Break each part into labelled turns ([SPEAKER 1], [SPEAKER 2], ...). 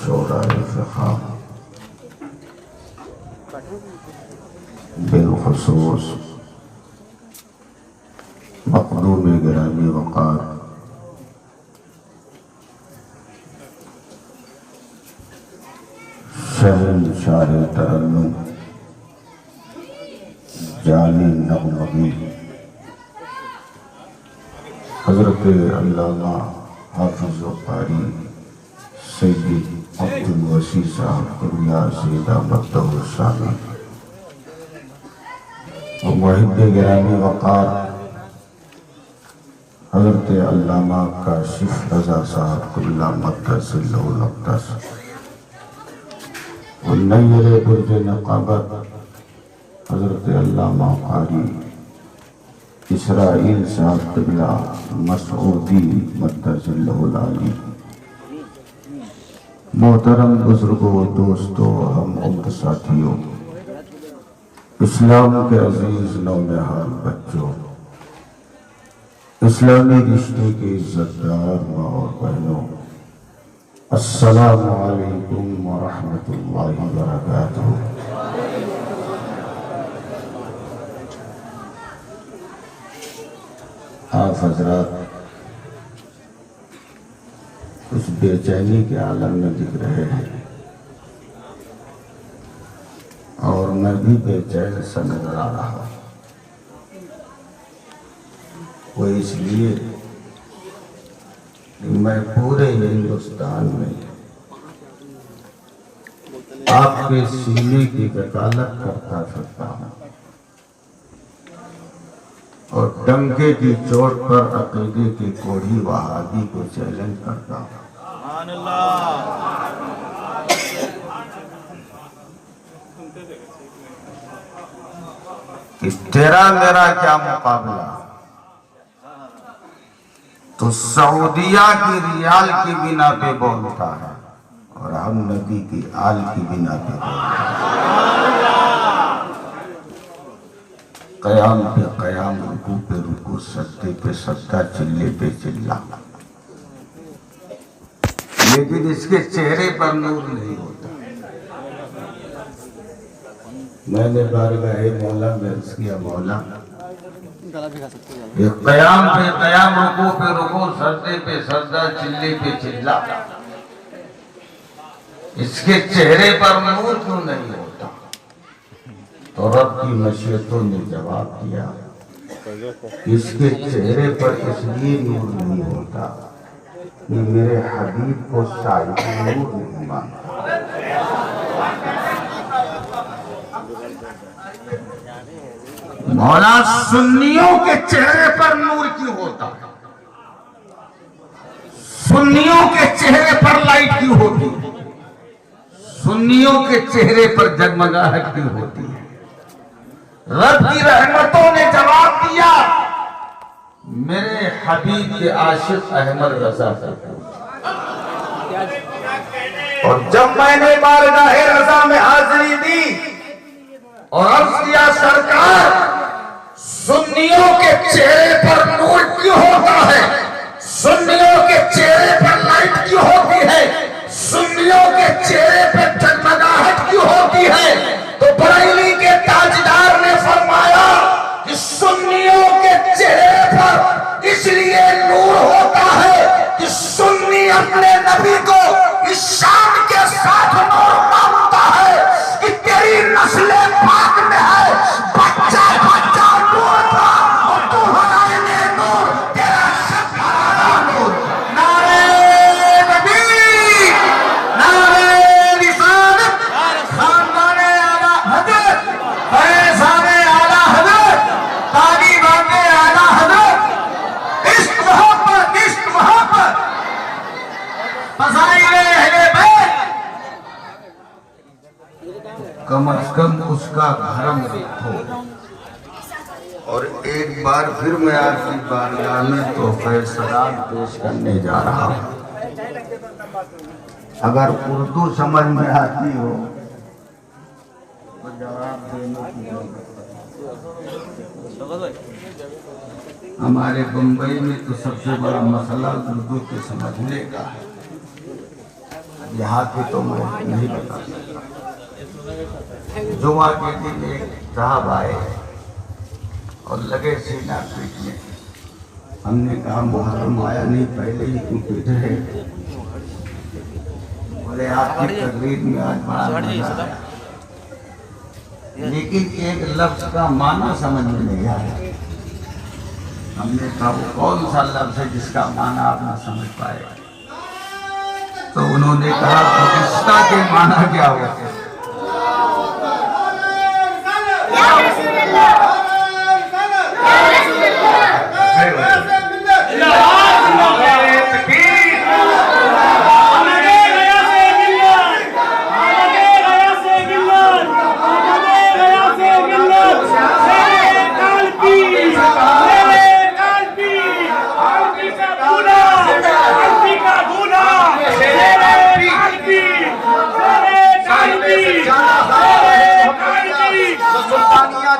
[SPEAKER 1] شورائے فقہ بالخصوص مقدوم گرامی وقار شہر شار ترنم جانی نغمگی حضرت علامہ حافظ و قاری سید عبدالوسیع صاحب قبلہ سید احمد الشانی و محب گرامی وقار حضرت علامہ کاشف رضا صاحب قبلہ مقدس اللہ الاقدس و نیر برج نقابت حضرت علامہ قاری اسرائیل صاحب قبلہ مسعودی مقدس اللہ العالی محترم بزرگوں دوستوں ہم عمر ساتھیوں اسلام کے عزیز نونہال بچوں اسلامی رشتے کے عزتدار ماں اور بہنوں السلام علیکم ورحمۃ اللہ وبرکاتہ۔ آپ حضرات کچھ بے چینی کے عالم میں دکھ رہے ہیں اور میں بھی بے چین سا نظر آ رہا ہوں۔ وہ اس لیے کہ میں پورے ہندوستان میں آپ کے سینے کی وکالت کرتا پھرتا ہوں اور ڈنکے کی چوٹ پر عقیدے کی کوڑھی وہابی کو چیلنج کرتا ہوں۔
[SPEAKER 2] سبحان اللہ۔
[SPEAKER 1] کہ تیرا میرا کیا مقابلہ، تو سعودیہ کی ریال کی بنا پہ بولتا ہے اور ہم نبی کی آل کی بنا پہ بولتا ہے۔ قیام پہ قیام، رکوع پہ رکوع، سجدے پہ سجدہ، چلے پہ چلا، لیکن اس کے چہرے پر نور نہیں ہوتا۔ میں نے بارگاہ مولا میں عرض کیا، مولا یہ قیام پہ قیام، رکوع پہ رکوع، سجدے پہ سجدہ، چلے پہ چلا، اس کے چہرے پر نور کیوں نہیں ہوتا؟ تو رب کی مشیتوں نے جواب دیا، اس کے چہرے پر اس لیے نور نہیں ہوتا کہ میرے حبیب کو صاحب نور نہیں مانتا۔ مولا سنیوں کے چہرے پر نور کیوں ہوتا ہے؟ سنیوں کے چہرے پر لائٹ کیوں ہوتی ہے؟ سنیوں کے چہرے پر جگمگاہٹ کیوں ہوتی ہے؟ رب کی رحمتوں نے جواب دیا، میرے حبیب کے عاشق احمد رضا کو۔ اور جب میں نے بارگاہ رضا میں حاضری دی اور عرض کیا، سرکار سنیوں کے چہرے پر نور کیوں ہوتا ہے؟ سنیوں کے چہرے پر لائٹ کیوں ہوتی ہے؟ سنیوں کے چہرے پر جگمگاہٹ کیوں ہوتی ہے؟ تو بریلی کے تاجدار نے فرمایا کہ سنیوں کے چہرے پر اس لیے نور ہوتا ہے کہ سنی اپنے نبی کو اس شان کے ساتھ نور مانتا ہے کہ تیری نسل پاک میں ہے بچہ بچہ نور تھا اور تو ہمارے نور، تیرا شب ہمارا نور۔ نعرہ نبی، نعرہ رسالت، خاندان اعلیٰ حضرت، فیضان اعلیٰ حضرت، طالبان اعلیٰ حضرت، عشق محبت، عشق محبت، فضائل اہل بیت، کم از کم اس کا گھرم دیکھو۔ اور ایک بار پھر میں آپ کی بارگاہ میں تحفہ سلام پیش کرنے جا رہا ہوں۔ اگر اردو سمجھ میں آتی ہو تو جواب دینے کی ہمارے بمبئی میں تو سب سے بڑا مسئلہ اردو کے سمجھنے کا ہے۔ یہاں کی تو میں نہیں بتا سکتا. جمعہ کے دن ایک صاحب آئے اور لگے سینہ پیٹنے. ہم نے کہا محرم آیا نہیں پہلے ہی کیوں پیٹ رہے؟ بولے آپ کی تقریر میں آج بڑا مزہ آیا لیکن ایک لفظ کا معنی سمجھ میں نہیں آیا. ہم نے کہا وہ کون سا لفظ ہے جس کا معنی آپ نہ سمجھ پائے؟ تو انہوں نے کہا فرشتہ کے معنی کیا ہوتے ہیں؟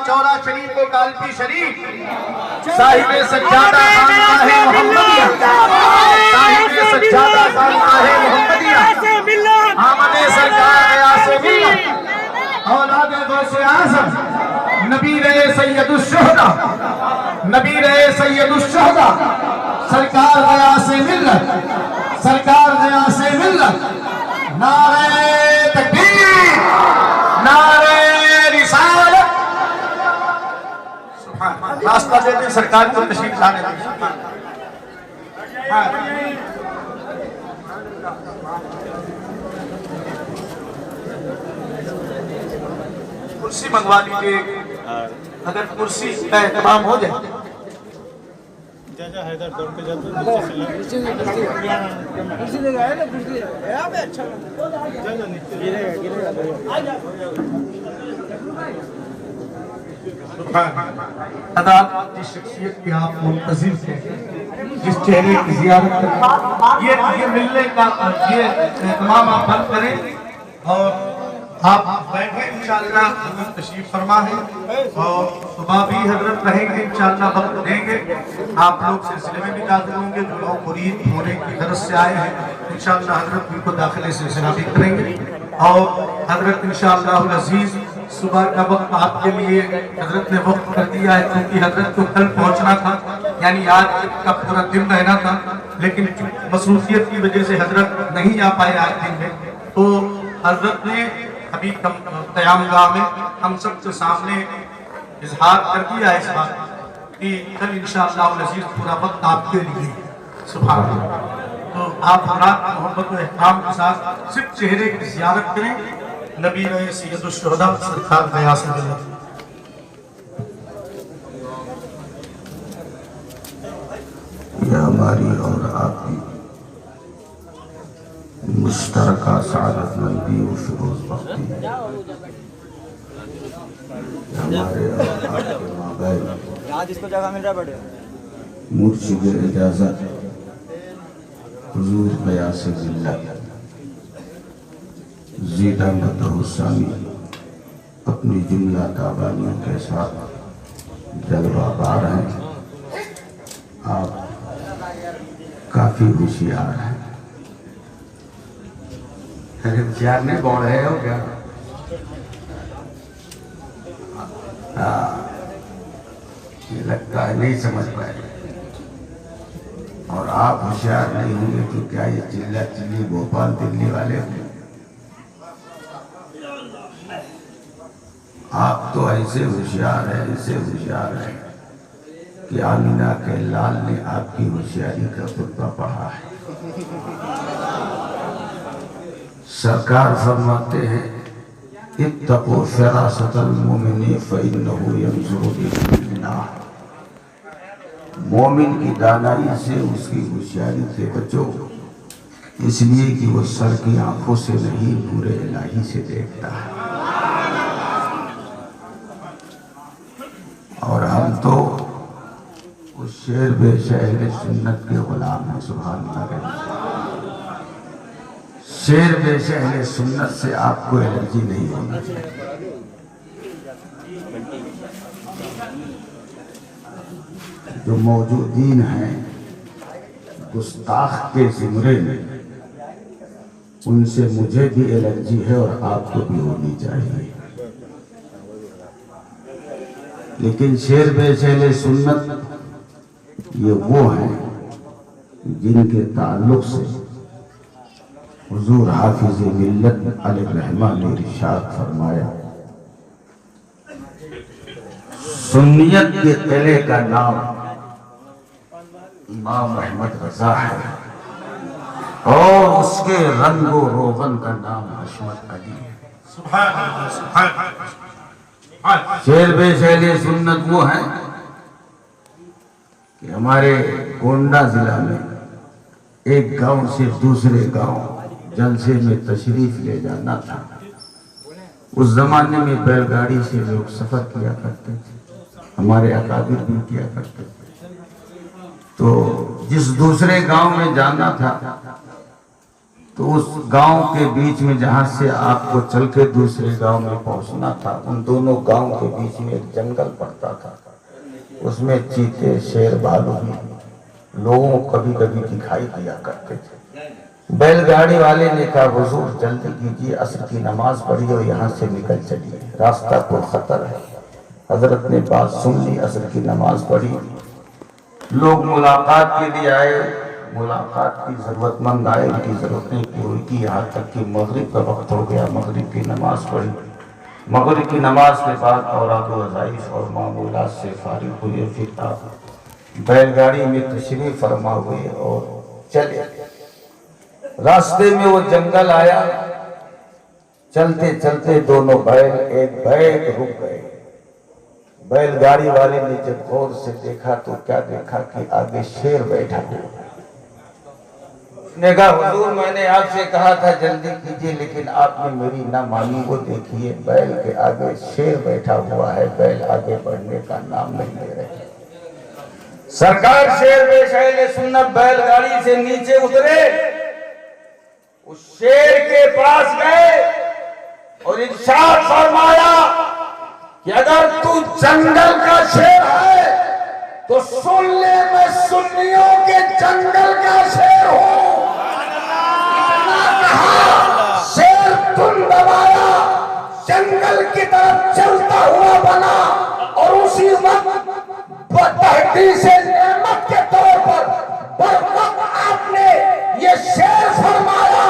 [SPEAKER 1] چورا شریف کو کالپی شریف صاحب سجادہ خانقاہ محمدیہ صاحب سجادہ خانقاہ محمدیہ آمد سرکار غیاث ملت اولاد غوث اعظم نبی رہے سید الشہداء نبی رہے سید الشہداء سرکار غیاث ملت سرکار غیاث ملت. نعرہ تکبیر نعرہ رسالت. راستہ دے دیں سرکار کو تشریف لانے دیں. کرسی منگوا لیجیے اگر کرسی کا اہتمام ہو جائے.
[SPEAKER 2] حیدر دوڑ کے جاتے
[SPEAKER 1] جس شخصیت کی آپ منتظر تھے جس چہرے کی زیارت کریں یہ ملنے کا یہ اہتمام آپ بند کریں اور آپ بیٹھیں. انشاءاللہ حضرت تشریف فرما ہے اور صبح بھی حضرت رہیں گے انشاءاللہ وقت دیں گے. آپ لوگ سلسلے میں بھی داخل ہوں گے جو لوگ مرید ہونے کی غرض سے آئے ہیں انشاءاللہ حضرت ان کو داخلے سلسلہ بھی کریں گے. اور حضرت انشاءاللہ العزیز صبح کا وقت آپ کے لیے حضرت نے وقت کر دیا ہے کیونکہ حضرت کو کل پہنچنا تھا یعنی آج کا پورا دن رہنا تھا لیکن مصروفیت کی وجہ سے حضرت نہیں آ پائے آج دن میں. تو حضرت نے ابھی قیام گاہ میں ہم سب کے سامنے اظہار کر دیا ہے اس بات کہ کل انشاءاللہ العزیز پورا وقت آپ کے لیے. سبحان اللہ. تو آپ حضرات محبت و احترام کے ساتھ صرف چہرے کی زیارت کریں. نبی رہے سید الشہداء سرکار غیاث ملت. یہ ہماری اور آپ کی مشترکہ سعادت مندی و فروز بختی ہمارے اور آپ کے مابین مرشد اجازت حضور غیاث ملت زید احمد حسانی اپنی جملہ تابانیوں کے ساتھ جلوہ بار ہیں. آپ کافی ہوشیار ہیں. ہوشیار نہیں بول رہے ہو کیا؟ یہ لگتا ہے نہیں سمجھ پائے. اور آپ ہوشیار نہیں ہوں گے تو کیا یہ چلہ چلی بھوپال دلی والے ہوں؟ آپ تو ایسے ہوشیار ہیں کہ آمینہ کے لال نے آپ کی ہوشیاری کا خطبہ پڑھا ہے. سرکار فرماتے ہیں اتقوا فراست المومن فإنه ينظر بالجناح. مومن کی دانائی سے اس کی ہوشیاری سے بچو اس لیے کہ وہ سر کی آنکھوں سے نہیں نور الہی سے دیکھتا ہے. اور ہم تو اس شیر بے شہر سنت کے غلام ہیں. سبحان اللہ. شیر بے شہر سنت سے آپ کو الرجی نہیں ہونا چاہیے. جو موجودین ہیں گستاخ کے زمرے میں
[SPEAKER 3] ان سے مجھے بھی الرجی ہے اور آپ کو بھی ہونی چاہیے، لیکن شیر بے شہل سنت یہ وہ ہیں جن کے تعلق سے حضور حافظ ملت علیہ الرحمہ نے ارشاد فرمایا، سنیت کے قلعے کا نام امام احمد رضا ہے اور اس کے رنگ و روغن کا نام حشمت علی ہے۔ شیر بے شہل سنت وہ ہیں کہ ہمارے گونڈہ ضلع میں ایک گاؤں سے دوسرے گاؤں جلسے میں تشریف لے جانا تھا۔ اس زمانے میں بیل گاڑی سے لوگ سفر کیا کرتے تھے، ہمارے اکابر بھی کیا کرتے تھے۔ تو جس دوسرے گاؤں میں جانا تھا تو اس گاؤں کے بیچ میں جہاں سے آپ کو چل کے دوسرے گاؤں میں پہنچنا تھا، ان دونوں گاؤں کے بیچ میں ایک جنگل پڑتا تھا، اس میں چیتے شیر بھالو بھی لوگوں کو کبھی کبھی دکھائی دیا کرتے تھے۔ بیل گاڑی والے نے کہا حضور جلدی کیجیے، عصر کی نماز پڑھی اور یہاں سے نکل چلیے، راستہ پر خطر ہے۔ حضرت نے بات سن لی، عصر کی نماز پڑھی، لوگ ملاقات کے لیے آئے، ملاقات کی ضرورت مند آئے، ان کی ضرورتیں پوری کی، یہاں تک کہ مغرب کا وقت ہو گیا، مغرب کی نماز پڑھی۔ مغرب کی نماز کے بعد اوراد و وظائف اور معمولات سے فارغ ہوئے، پھر آپ بیل گاڑی میں تشریف فرما ہوئے اور چلے۔ راستے میں وہ جنگل آیا، چلتے چلتے دونوں بیل ایک بیل رک گئے۔ بیل گاڑی والے نے جب غور سے دیکھا تو کیا دیکھا کہ آگے شیر بیٹھا ہوا۔ نے کہا حضور میں نے آپ سے کہا تھا جلدی کیجیے لیکن آپ نے میری نہ مانی، وہ دیکھیے بیل کے آگے شیر بیٹھا ہوا ہے، بیل آگے بڑھنے کا نام نہیں لے رہے۔ سرکار شیر بے شہل سنت بیل گاڑی سے نیچے اترے، اس شیر کے پاس گئے اور ارشاد فرمایا کہ اگر تو جنگل کا شیر ہے تو سن لے میں سنیوں کے جنگل کا شیر ہوں۔ اتنا کہا، شیر تن دبایا، جنگل کی طرف چلتا ہوا بنا اور اسی وقت تحقیق سے نعمت کے طور پر بروقت آپ نے یہ شیر فرمایا،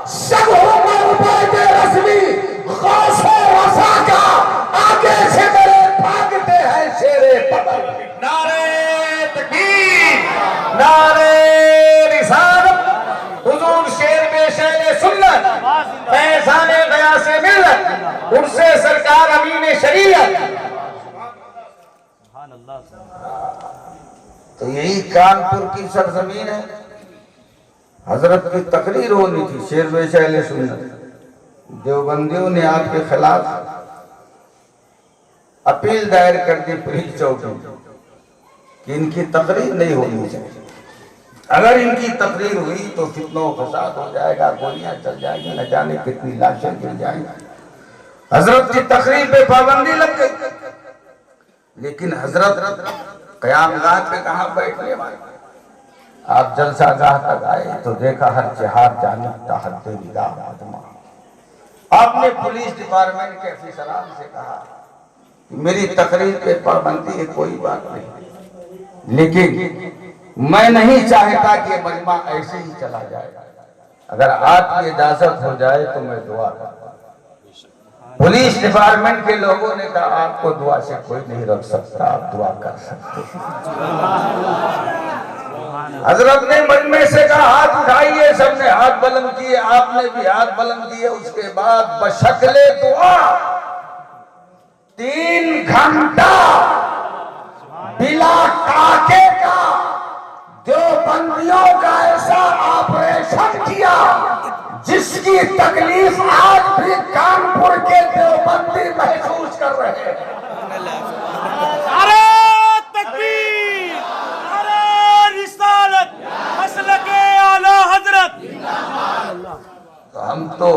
[SPEAKER 3] شغل عبید رسمی غوث و وفا کا آگے سے میرے بھاگتے ہیں شیر پتر۔
[SPEAKER 1] نعرہ تکبیر، نعرہ رسالت، حضور شیر بے شہل سنت، فیضان غیاث ملت، ان سے سرکار امین شریعت۔
[SPEAKER 3] تو یہی کانپور کی سرزمین ہے، حضرت کی تقریر ہونی تھی، شیر بے شہل سنت۔ دیوبندیوں نے آپ کے خلاف اپیل دائر کر دی پولیس چوکی کہ ان کی تقریر نہیں ہونی چاہیے، اگر ان کی تقریر ہوئی تو فتنہ و فساد ہو جائے گا، گولیاں چل جائیں گی، نہ جانے کتنی لاشیں گر جائیں گی۔ حضرت کی تقریر پہ پابندی لگ گئی، لیکن حضرت قیام گاہ پہ کہاں بیٹھنے والے؟ آپ جلسہ گاہ تک آئے تو دیکھا ہر جہاد جانب تحت نگاہ آدمہ۔ آپ نے پولیس ڈپارٹمنٹ کے افسران سے کہا کہ میری تقریر پہ پابندی ہے، کوئی بات نہیں، لیکن میں نہیں چاہتا کہ مجمع ایسے ہی چلا جائے، اگر آپ کی اجازت ہو جائے تو میں دعا کرتا ہوں۔ پولیس ڈپارٹمنٹ کے لوگوں نے کہا آپ کو دعا سے کوئی نہیں رکھ سکتا، آپ دعا کر سکتے۔ حضرت نے مجمع سے کہا ہاتھ اٹھائیے، سب نے ہاتھ بلند کیے، آپ نے بھی ہاتھ بلند کیے۔ اس کے بعد بشکل دعا 3 گھنٹہ بلا ٹاکے کا دیوبندیوں کا ایسا آپریشن کیا جس کی تکلیف آج بھی کانپور کے دیوبندی محسوس کر رہے ہیں۔
[SPEAKER 2] نعرہ تکبیر، نعرہ رسالت، مسلک اعلی حضرت۔
[SPEAKER 3] تو ہم تو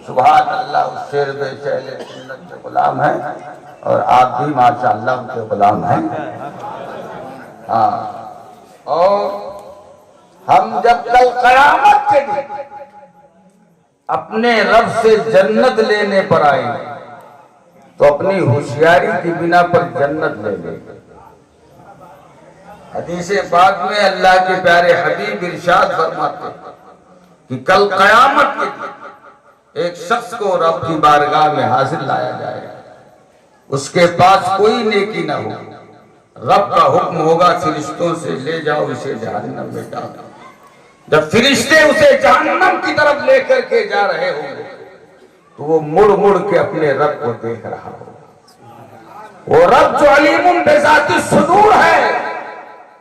[SPEAKER 3] سبحان اللہ اس شیر بے شہل سنت کے غلام ہیں، اور آپ بھی ماشاءاللہ ان کے غلام ہیں۔ ہاں، اور ہم جب کل قیامت کے دن اپنے رب سے جنت لینے پر آئے تو اپنی ہوشیاری کی بنا پر جنت لے لے. حدیث پاک میں اللہ کے پیارے حبیب ارشاد فرماتے کہ کل قیامت کے دن ایک شخص کو رب کی بارگاہ میں حاضر لایا جائے گا. اس کے پاس کوئی نیکی نہ ہو. رب کا حکم ہوگا فرشتوں سے لے جاؤ اسے جہنم میں ڈالو. جب فرشتے اسے جہنم کی طرف لے کر کے جا رہے ہوں گے تو وہ مڑ مڑ کے اپنے رب کو دیکھ رہا ہوگا. وہ رب جو علیم بذات الصدور ہے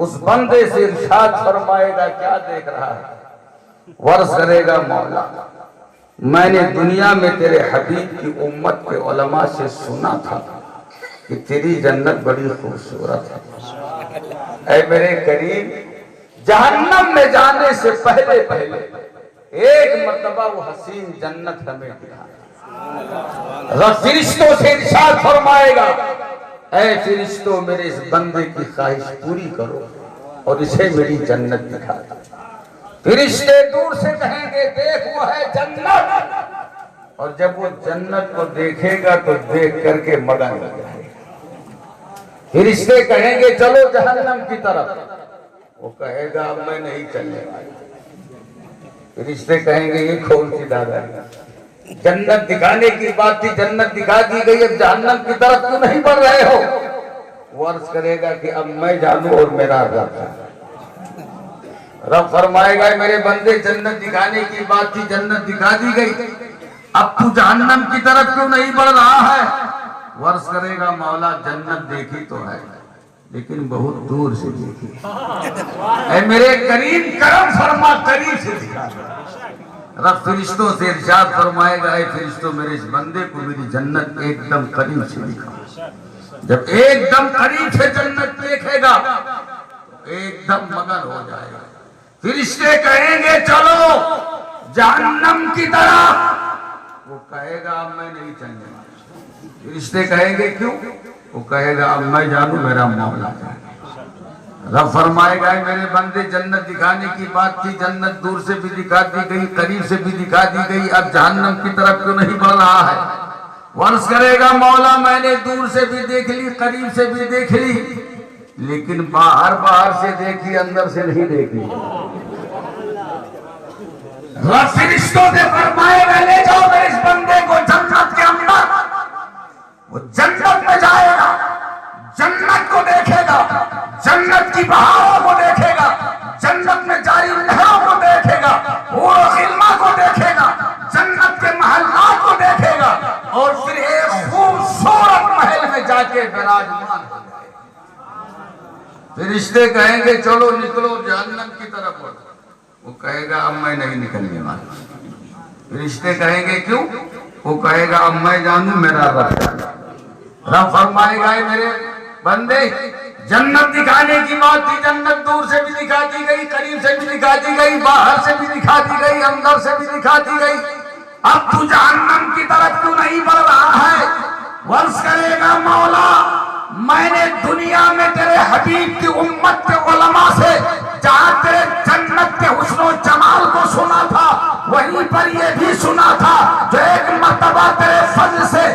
[SPEAKER 3] اس بندے سے ارشاد فرمائے گا کیا دیکھ رہا ہے؟ ورز کرے گا مولا میں نے دنیا میں تیرے حبیب کی امت کے علماء سے سنا تھا کہ تیری جنت بڑی خوبصورت ہے. اے میرے کریم جہنم میں جانے سے پہلے ایک مرتبہ وہ حسین جنت ہمیں دکھا. رب فرشتوں سے ارشاد فرمائے گا اے فرشتوں میرے اس بندے کی خواہش پوری کرو اور اسے میری جنت دکھا. فرشتے دور سے کہیں گے دیکھ وہ ہے جنت. اور جب وہ جنت کو دیکھے گا تو دیکھ کر کے مگن ہو جائے گا. فرشتے کہیں گے چلو جہنم کی طرف. وہ کہے گا اب میں نہیں چلنے والا. فرشتے کہیں گے یہ کھول کی دادا جنت دکھانے کی بات تھی جنت دکھا دی گئی اب جہنم کی طرف کیوں نہیں بڑھ رہے ہو؟ وہ عرض کرے گا کہ اب میں جانوں اور میرا رب. رب فرمائے گا میرے بندے جنت دکھانے کی بات تھی جنت دکھا دی گئی اب تو جہنم کی طرف کیوں نہیں بڑھ رہا ہے؟ وہ عرض کرے گا مولا جنت دیکھی تو ہے لیکن بہت دور سے دیکھی. اے میرے کریم کرم فرما قریب سے دکھا. رب فرشتوں سے ارشاد فرمائے گا اے فرشتوں میرے اس بندے کو میری جنت ایک دم قریب سے دکھا. جب ایک دم قریب سے جنت دیکھے گا تو ایک دم مگن ہو جائے گا. فرشتے کہیں گے چلو جہنم کی طرف. وہ کہے گا اب میں نہیں چلنے والا. فرشتے کہیں گے کیوں؟ وہ کہے گا اب میں جانوں میرا مولا جانے. رب فرمائے گا میرے بندے جنت دکھانے کی بات تھی جنت دور سے بھی دکھا دی گئی قریب سے بھی دکھا دی گئی اب جہنم کی طرف کیوں نہیں بڑھ رہا ہے؟ ورز کرے گا مولا میں نے دور سے بھی دیکھ لی قریب سے بھی دیکھ لی لیکن باہر سے دیکھی اندر سے نہیں دیکھی. رب فرشتوں سے فرمائے گا لے جاؤ میرے اس بندے کو جنت کے اندر. وہ جنت میں جائے گا جنت کو دیکھے گا جنت کی بہاروں کو دیکھے گا جنت میں جاری نہروں کو دیکھے گا حور و خلما کو دیکھے گا جنت کے محلات کو دیکھے گا اور پھر ایک خوبصورت محل میں جا کے براجمان ہو جائے گا. فرشتے کہیں گے چلو نکلو جہنم کی طرف. وہ کہے گا اب میں نہیں نکلنے والا. فرشتے کہیں گے کیوں؟ وہ کہے گا اب میں جانوں میرا رب. رب فرمائے گا میرے بندے جنت دکھانے کی بات تھی جنت دور سے بھی دکھا دی گئی قریب سے بھی دکھا دی گئی باہر سے بھی دکھا دی گئی اندر سے بھی دکھا دی گئی اب تو جہنم کی طرف کیوں نہیں بڑھ رہا ہے؟ ورز کرے گا مولا میں نے دنیا میں تیرے حبیب کی امت کے علماء سے جہاں تیرے جنت کے حسن و جمال کو سنا تھا وہیں پر یہ بھی سنا تھا جو ایک مرتبہ تیرے فضل سے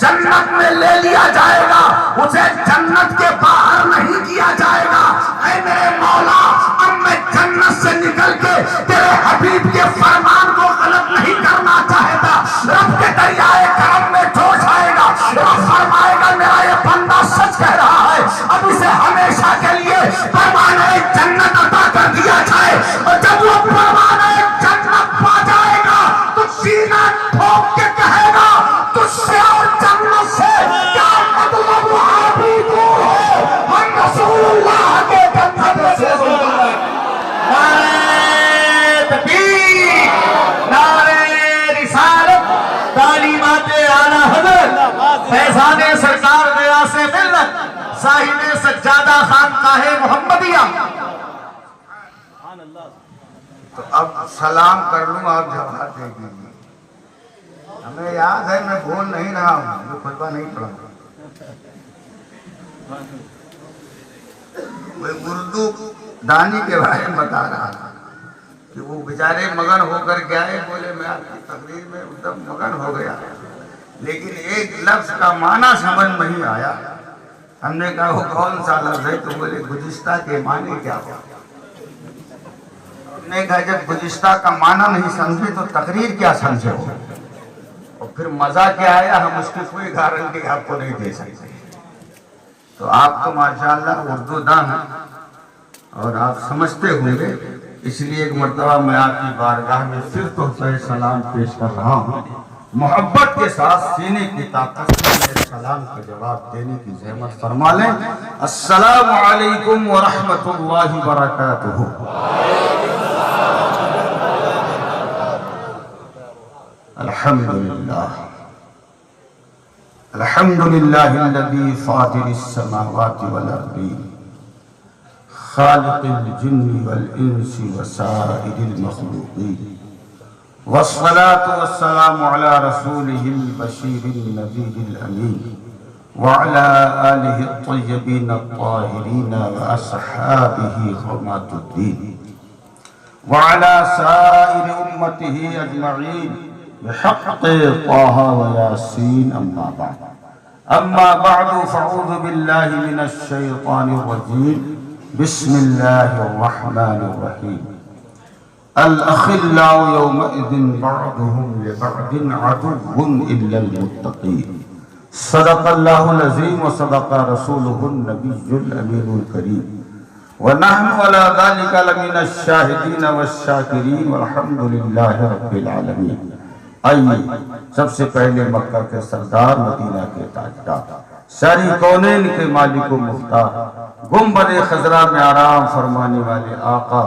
[SPEAKER 3] جنت میں لے لیا جائے گا اسے جنت کے باہر نہیں کیا جائے گا. اے میرے مولا اب میں جنت سے نکل کے تیرے حبیب کے فرمان کو غلط نہیں کرنا چاہتا. رب کے دریائے کرم میں جوش آئے گا. رب فرمائے گا میرا یہ بندہ سچ کہہ رہا ہے اب اسے ہمیشہ کے لیے پروانہ جنت عطا کر دیا جائے. اور جب وہ پروانہ جنت پا جائے گا تو سینہ ٹھوک کے کہے گا تجھ سے اور جنت سے کیا مطلب آپ ہی دور ہو ہم رسول اللہ کے جنت رسول اللہ.
[SPEAKER 2] نعرہ تکبیر نعرہ رسالت تعلیمات اعلیٰ حضرت فیضان سرکار غیاث ملت صاحب سجادہ خانقاہ محمدیہ.
[SPEAKER 3] تو اب سلام کر لوں آپ جواب دے دیجیے. ہمیں یاد ہے میں بول نہیں رہا ہوں جو خطبہ نہیں پڑھا. میں اردو دانی کے بارے میں بتا رہا تھا کہ کہ وہ بیچارے مگن ہو کر کے آئے، بولے میں آپ کی تقریر میں ایک دم مگن ہو گیا، لیکن ایک لفظ کا معنی سمجھ نہیں آیا۔ ہم نے کہا وہ کون سا لفظ ہے؟ تو بولے گزشتہ کے معنی کیا ہوا؟ ہم نے کہا جب گزشتہ کا معنی نہیں سمجھے تو تقریر کیا سمجھے ہو؟ اور پھر مزہ کیا آیا، ہم اس کی کوئی گارنٹی آپ کو نہیں دے سکتے۔ تو آپ تو ماشاءاللہ اردو دان ہیں اور آپ سمجھتے ہوں گے، اس لیے ایک مرتبہ میں آپ کی بارگاہ میں پھر تحفہ سلام پیش کر رہا ہوں۔ محبت کے ساتھ سینے کی طاقت سے میرے سلام کا جواب دینے کی زحمت فرما لیں۔ السلام علیکم ورحمۃ اللہ وبرکاتہ۔ الحمدللہ الحمدللہ الذی فاطر السماوات والارض خالق الجن والانس وسائر المخلوقین، والصلاة والسلام على رسوله البشير النذير الأمين وعلى آله الطيبين الطاهرين وأصحابه حرمات الدين وعلى سائر أمته أجمعين بحق طه وياسين أما بعد فأعوذ بالله من الشيطان الرجيم بسم الله الرحمن الرحيم الأخلاء يومئذ بعضهم لبعض عدو إلا المتقين صدق الله العظيم وصدق رسوله النبي الأمين الكريم ونحن على ذلك لمن الشاهدين والشاكرين والحمد لله رب العالمين۔ آئیے سب سے پہلے مکہ کے سردار، مدینہ کے تاجدار، ساری کونین کے مالک و مختار، گنبد خضرا میں آرام فرمانے والے آقا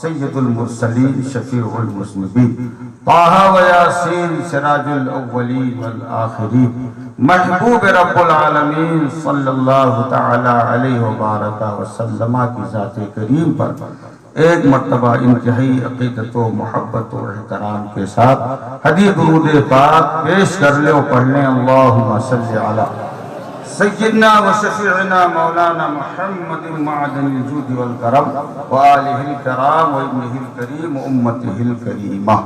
[SPEAKER 3] سید المرسلین شفیع المذنبین، طہ و یاسین سراج الاولین والآخرین، محبوب رب العالمین صلی اللہ تعالی علیہ وبارک وسلم کی ذات کریم پر ایک مرتبہ انتہائی عقیدت و محبت و احترام کے ساتھ حدیث درود پاک پیش کر لیں اور پڑھ لیں۔ اللہم صلی علی سیدنا و شفیعنا مولانا محمد معدن الجود والکرم وآلہ الکرام و ابنہ الکریم و امتہ الکریمہ۔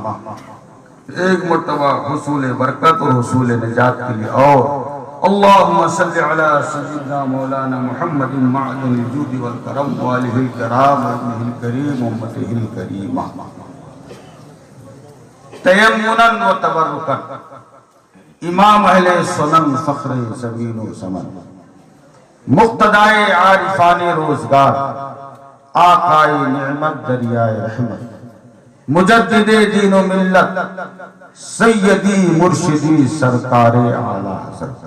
[SPEAKER 3] ایک مرتبہ حصول برکت اور حصول نجات کے لیے اور اللہم صلی علی سیدنا مولانا محمد معدن الجود والکرم وآلہ الکرام و ابنہ الکریم و امتہ الکریمہ۔ تیمناً و تبرکاً امام اہل سنن فخر زمین و زمن، مقتدائے عارفان روزگار، آقائے نعمت دریائے رحمت، مجدد دین و ملت، سیدی مرشدی سرکار اعلیٰ حضرت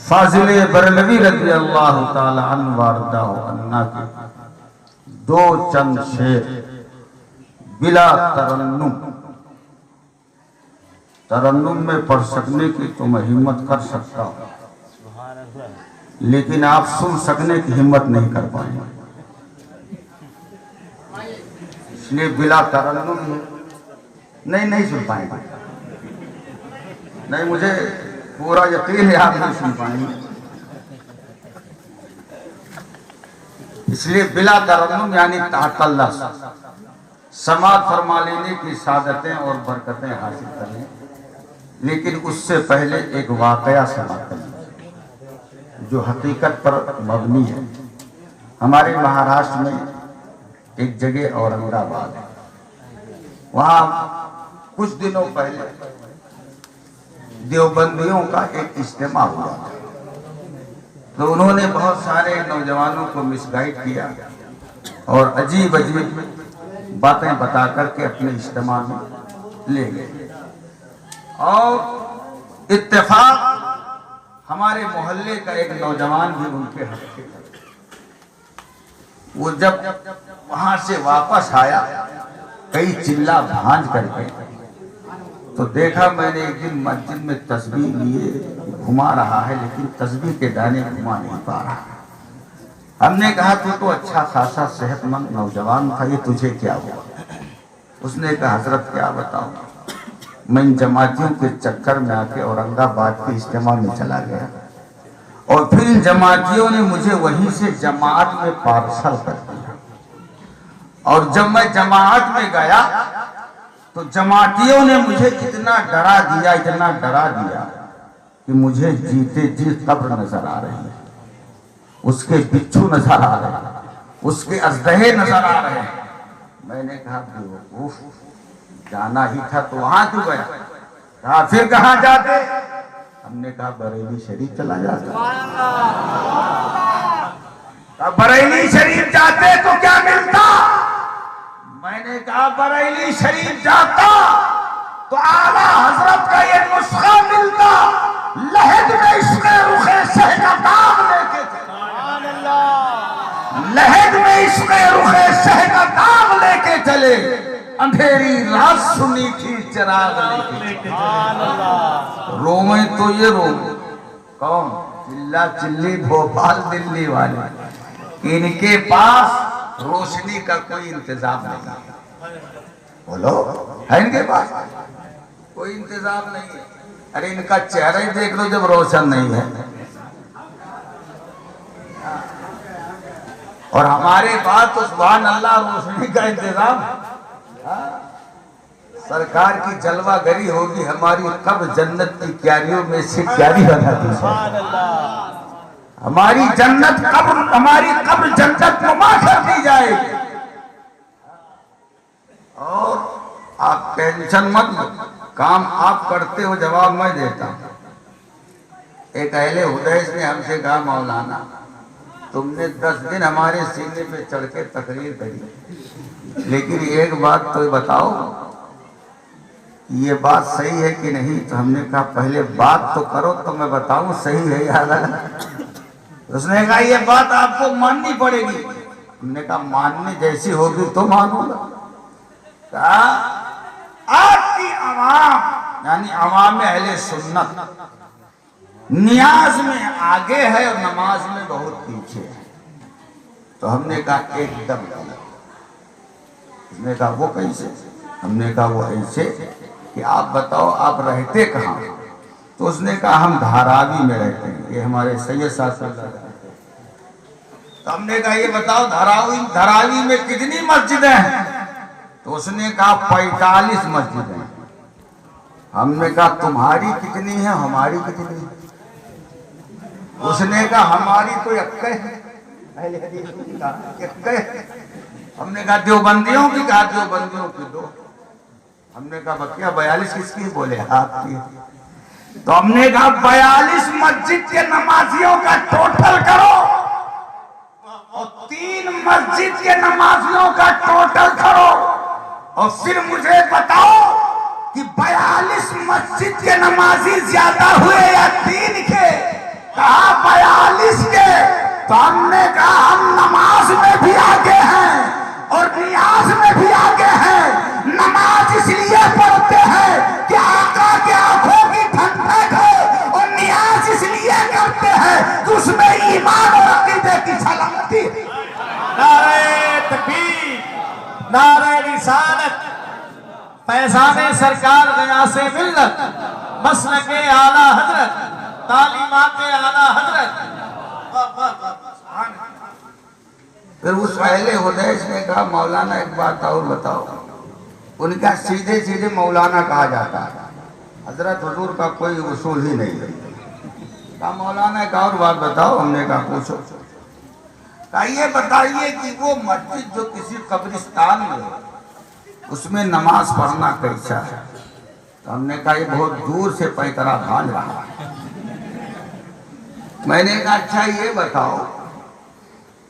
[SPEAKER 3] فاضل برلوی رضی اللہ تعالی عنہ واردہ عنہ کے دو چند شعر بلا ترنم میں پڑھ سکنے کی تو میں ہمت کر سکتا ہوں، لیکن آپ سن سکنے کی ہمت نہیں کر پائیں گے، اس لیے بلا ترنم نہیں سن پائیں گے، نہیں مجھے پورا یقین ہے آپ نہیں سن پائیں گے، اس لیے بلا ترنم یعنی تحت اللہ سماعت فرما لینے کی سعادتیں اور برکتیں حاصل کریں، لیکن اس سے پہلے ایک واقعہ سماعت کریں جو حقیقت پر مبنی ہے۔ ہمارے مہاراشٹر میں ایک جگہ اورنگ آباد ہے، وہاں کچھ دنوں پہلے دیوبندیوں کا ایک اجتماع ہوا تھا، تو انہوں نے بہت سارے نوجوانوں کو مس گائیڈ کیا اور عجیب باتیں بتا کر کے اپنے اجتماع میں لے گئے، اور اتفاق ہمارے محلے کا ایک نوجوان بھی ان کے حق میں، وہ جب وہاں سے واپس آیا کئی چلا بھانج کر کے، تو دیکھا میں نے ایک دن مسجد میں تسبیح لیے گھما رہا ہے، لیکن تسبیح کے دانے گھما نہیں پا رہا۔ ہم نے کہا تو اچھا خاصا صحت مند نوجوان تھا، یہ تجھے کیا ہوا؟ اس نے کہا حضرت کیا بتاؤں، میں ان جماعتیوں کے چکر میں آ کے اورنگ آباد کے اجتماع میں چلا گیا، اور پھر ان جماعتیوں نے مجھے وہیں سے جماعت میں پارسل کر دیا، اور جب میں جماعت میں گیا تو جماعتیوں نے مجھے اتنا ڈرا دیا کہ مجھے جیتے جی قبر نظر آ رہی ہے، اس کے بچھو نظر آ رہے ہیں، اس کے اژدہے نظر آ رہے ہیں۔ میں نے کہا بیوقوف، جانا ہی تھا تو وہاں کیوں گیا؟ کہا پھر کہاں جاتے؟ ہم نے کہا بریلی شریف چلا جاتا۔ کہا بریلی شریف جاتے تو کیا ملتا؟ میں نے کہا بریلی شریف جاتا تو اعلیٰ حضرت کا یہ نسخہ ملتا، لحد میں عشق رخ شہ کا داغ لے کے چلے، لحد میں عشق رخ شہ کا داغ لے کے چلے، اندھیری رات سنی تھی چراغ لے کے چلے۔ رومیں تو یہ روم کون؟ چلا چلی بھوپال دلی والے، ان کے پاس روشنی کا کوئی انتظام نہیں۔ بولو، ہے ان کے پاس کوئی انتظام نہیں ہے؟ ارے ان کا چہرہ ہی دیکھ لو جب روشن نہیں ہے۔ اور ہمارے پاس تو سبحان اللہ روشنی کا انتظام ہے۔ سرکار کی جلوہ گری ہوگی، ہماری قبر جنت کی کیاریوں میں سے کیاری بنا دی ہے، ہماری قبر جنت نما کر دی جائے گی۔ اور آپ ٹینشن مت لو، کام آپ کرتے ہو، جواب میں دیتا ہوں۔ ایک اہل حدیث نے ہم سے کہا مولانا تم نے 10 دن ہمارے سینے پہ چڑھ کے تقریر کری، لیکن ایک بات تو بتاؤ یہ بات صحیح ہے کہ نہیں؟ تو ہم نے کہا پہلے بات تو کرو تو میں بتاؤں صحیح ہے یا غلط۔ اس نے کہا یہ بات آپ کو ماننی پڑے گی۔ ہم نے کہا ماننے جیسی ہوگی تو مانوں گا۔ کہا آج کی عوام یعنی عوام اہل سنت نیاز میں آگے ہے اور نماز میں بہت پیچھے ہے۔ تو ہم نے کہا ایک دم غلط۔ اس نے کہا وہ کیسے؟ ہم نے کہا وہ ایسے کہ آپ بتاؤ آپ رہتے کہاں؟ تو اس نے کہا ہم دھاراوی میں رہتے ہیں، یہ ہمارے سید صاحب صلی اللہ علیہ وسلم۔ تو ہم نے کہا یہ بتاؤ دھاراوی میں کتنی مسجدیں ہیں؟ تو اس نے کہا 45 مسجدیں ہیں۔ ہم نے کہا تمہاری کتنی ہیں؟ ہماری کتنی ہیں؟ اس نے کہا ہماری تو اکے ہے۔ اہل حدیث کی کہا اکے ہے۔ ہم نے کہا دیوبندیوں کی؟ کہا دیوبندیوں کی 2۔ ہم نے کہا بقیہ 42 کس کی؟ بولے آپ کی۔ تو ہم نے کہا 42 مسجد کے نمازیوں کا ٹوٹل کرو اور 3 مسجد کے نمازیوں کا ٹوٹل کرو اور پھر مجھے بتاؤ کہ 42 مسجد کے نمازی زیادہ ہوئے یا 3 کے؟ کہا 42 کے۔ تو ہم نے کہا ہم نماز میں بھی آگے ہیں اور نیاز میں بھی آگے ہیں۔ نماز اس لیے پڑھتے ہیں کہ آقا کے آنکھوں کی ٹھنڈک ہے، اور نیاز اس لیے کرتے ہیں کہ اس میں ایمان اور عقیدے کی سلامتی ہے۔
[SPEAKER 2] نعرہ تکبیر، نعرہ رسالت، فیضان سرکار غیاث ملت، مسلک اعلیٰ حضرت، تعلیمات اعلیٰ حضرت۔
[SPEAKER 3] پھر اس اہل حدیث نے کہا مولانا ایک بات اور بتاؤ۔ ان کا سیدھے سیدھے مولانا کہا جاتا ہے، حضرت حضور کا کوئی اصول ہی نہیں ہے۔ کہا مولانا ایک اور بات بتاؤ۔ ہم نے کہا پوچھو۔ کہا یہ بتائیے کہ وہ مسجد جو کسی قبرستان میں اس میں نماز پڑھنا کیسا ہے؟ تو ہم نے کہا یہ بہت دور سے پیکرا بھاج رہا ہے۔ میں نے کہا اچھا یہ بتاؤ